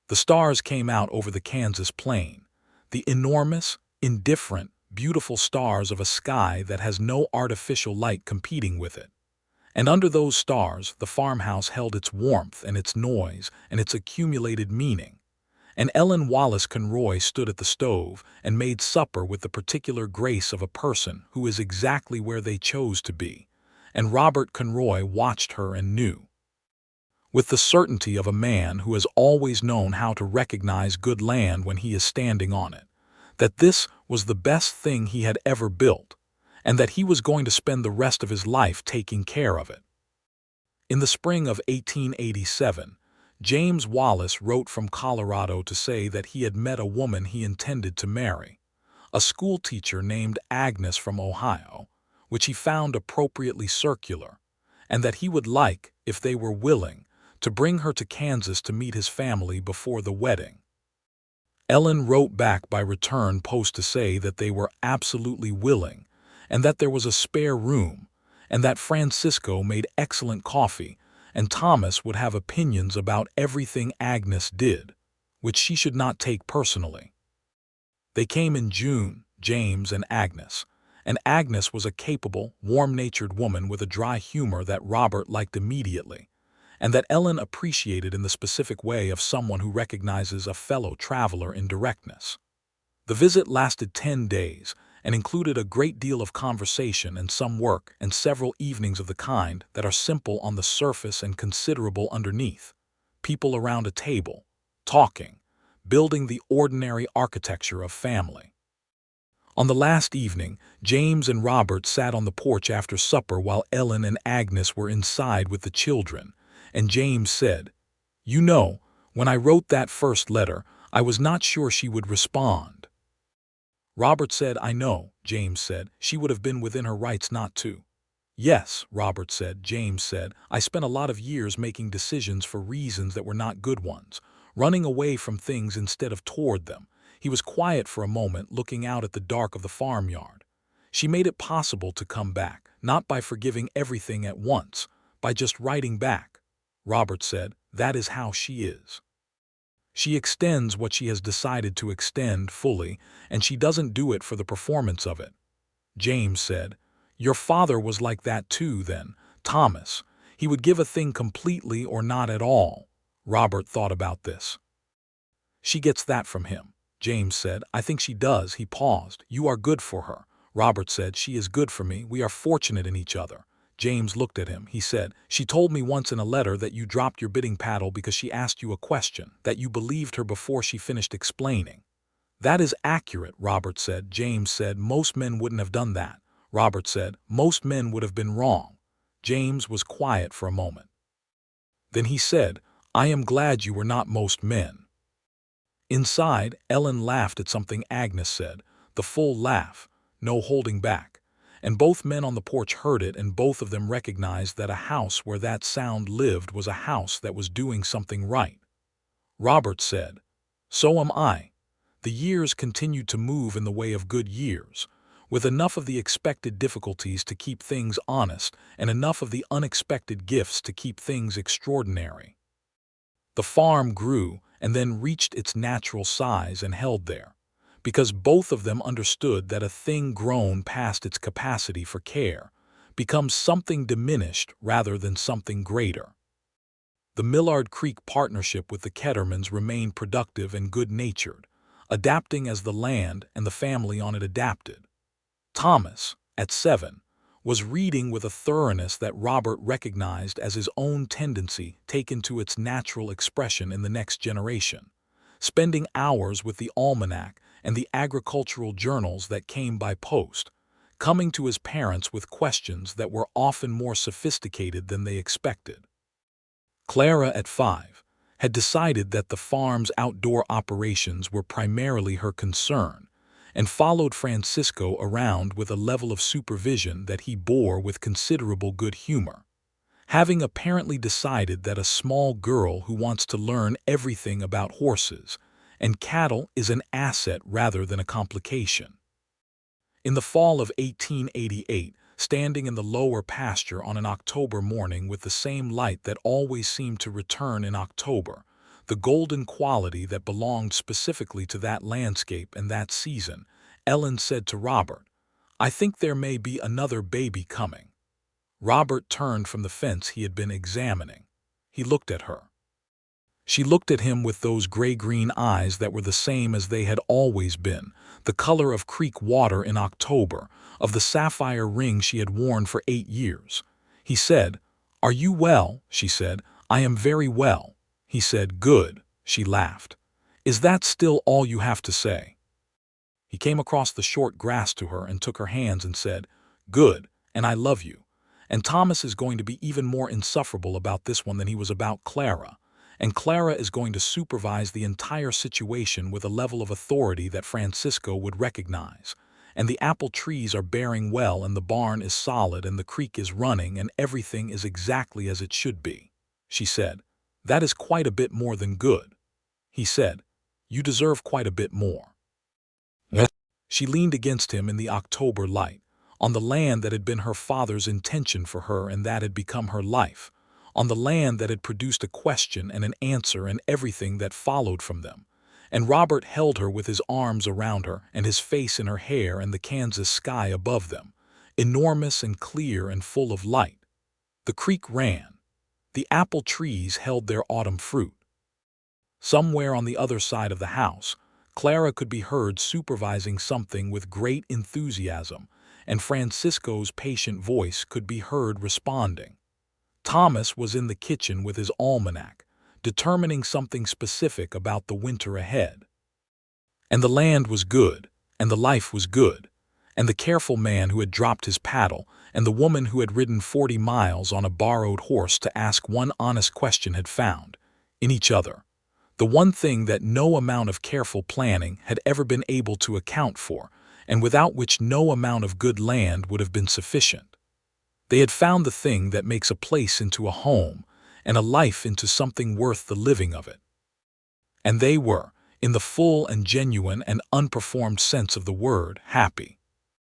The stars came out over the Kansas plain, the enormous, indifferent, beautiful stars of a sky that has no artificial light competing with it. And under those stars, the farmhouse held its warmth and its noise and its accumulated meaning. And Ellen Wallace Conroy stood at the stove and made supper with the particular grace of a person who is exactly where they chose to be, and Robert Conroy watched her and knew, with the certainty of a man who has always known how to recognize good land when he is standing on it, that this was the best thing he had ever built, and that he was going to spend the rest of his life taking care of it. In the spring of 1887, James Wallace wrote from Colorado to say that he had met a woman he intended to marry, a schoolteacher named Agnes from Ohio, which he found appropriately circular, and that he would like, if they were willing, to bring her to Kansas to meet his family before the wedding. Ellen wrote back by return post to say that they were absolutely willing, and that there was a spare room, and that Francisco made excellent coffee, and Thomas would have opinions about everything Agnes did, which she should not take personally. They came in June, James and Agnes was a capable, warm-natured woman with a dry humor that Robert liked immediately, and that Ellen appreciated in the specific way of someone who recognizes a fellow traveler in directness. The visit lasted 10 days, and included a great deal of conversation and some work and several evenings of the kind that are simple on the surface and considerable underneath. People around a table, talking, building the ordinary architecture of family. On the last evening, James and Robert sat on the porch after supper while Ellen and Agnes were inside with the children, and James said, "You know, when I wrote that first letter, I was not sure she would respond." Robert said, "I know," James said. "She would have been within her rights not to." "Yes," Robert said. James said, "I spent a lot of years making decisions for reasons that were not good ones, running away from things instead of toward them." He was quiet for a moment, looking out at the dark of the farmyard. "She made it possible to come back, not by forgiving everything at once, by just writing back." Robert said, "That is how she is. She extends what she has decided to extend fully, and she doesn't do it for the performance of it." James said, "Your father was like that too, then, Thomas. He would give a thing completely or not at all." Robert thought about this. She gets that from him. James said. I think she does. He paused. You are good for her. Robert said. She is good for me. We are fortunate in each other. James looked at him. He said, she told me once in a letter that you dropped your bidding paddle because she asked you a question, that you believed her before she finished explaining. That is accurate, Robert said. James said, most men wouldn't have done that. Robert said, most men would have been wrong. James was quiet for a moment. Then he said, I am glad you were not most men. Inside, Ellen laughed at something Agnes said, the full laugh, no holding back. And both men on the porch heard it, and both of them recognized that a house where that sound lived was a house that was doing something right. Robert said, so am I. The years continued to move in the way of good years, with enough of the expected difficulties to keep things honest and enough of the unexpected gifts to keep things extraordinary. The farm grew and then reached its natural size and held there, because both of them understood that a thing grown past its capacity for care becomes something diminished rather than something greater. The Millard Creek partnership with the Kettermans remained productive and good-natured, adapting as the land and the family on it adapted. Thomas, at 7, was reading with a thoroughness that Robert recognized as his own tendency taken to its natural expression in the next generation, spending hours with the almanac and the agricultural journals that came by post, coming to his parents with questions that were often more sophisticated than they expected. Clara, at 5, had decided that the farm's outdoor operations were primarily her concern, and followed Francisco around with a level of supervision that he bore with considerable good humor, having apparently decided that a small girl who wants to learn everything about horses and cattle is an asset rather than a complication. In the fall of 1888, standing in the lower pasture on an October morning with the same light that always seemed to return in October, the golden quality that belonged specifically to that landscape and that season, Ellen said to Robert, I think there may be another baby coming. Robert turned from the fence he had been examining. He looked at her. She looked at him with those gray-green eyes that were the same as they had always been, the color of creek water in October, of the sapphire ring she had worn for 8 years. He said, Are you well? She said, I am very well. He said, Good. She laughed. Is that still all you have to say? He came across the short grass to her and took her hands and said, Good, and I love you. And Thomas is going to be even more insufferable about this one than he was about Clara. And Clara is going to supervise the entire situation with a level of authority that Francisco would recognize. And the apple trees are bearing well, and the barn is solid, and the creek is running, and everything is exactly as it should be. She said, That is quite a bit more than good. He said, You deserve quite a bit more. Yes. She leaned against him in the October light, on the land that had been her father's intention for her and that had become her life, on the land that had produced a question and an answer and everything that followed from them. And Robert held her with his arms around her and his face in her hair and the Kansas sky above them, enormous and clear and full of light. The creek ran. The apple trees held their autumn fruit. Somewhere on the other side of the house, Clara could be heard supervising something with great enthusiasm, and Francisco's patient voice could be heard responding. Thomas was in the kitchen with his almanac, determining something specific about the winter ahead. And the land was good, and the life was good, and the careful man who had dropped his paddle, and the woman who had ridden 40 miles on a borrowed horse to ask one honest question had found, in each other, the one thing that no amount of careful planning had ever been able to account for, and without which no amount of good land would have been sufficient. They had found the thing that makes a place into a home, and a life into something worth the living of it. And they were, in the full and genuine and unperformed sense of the word, happy.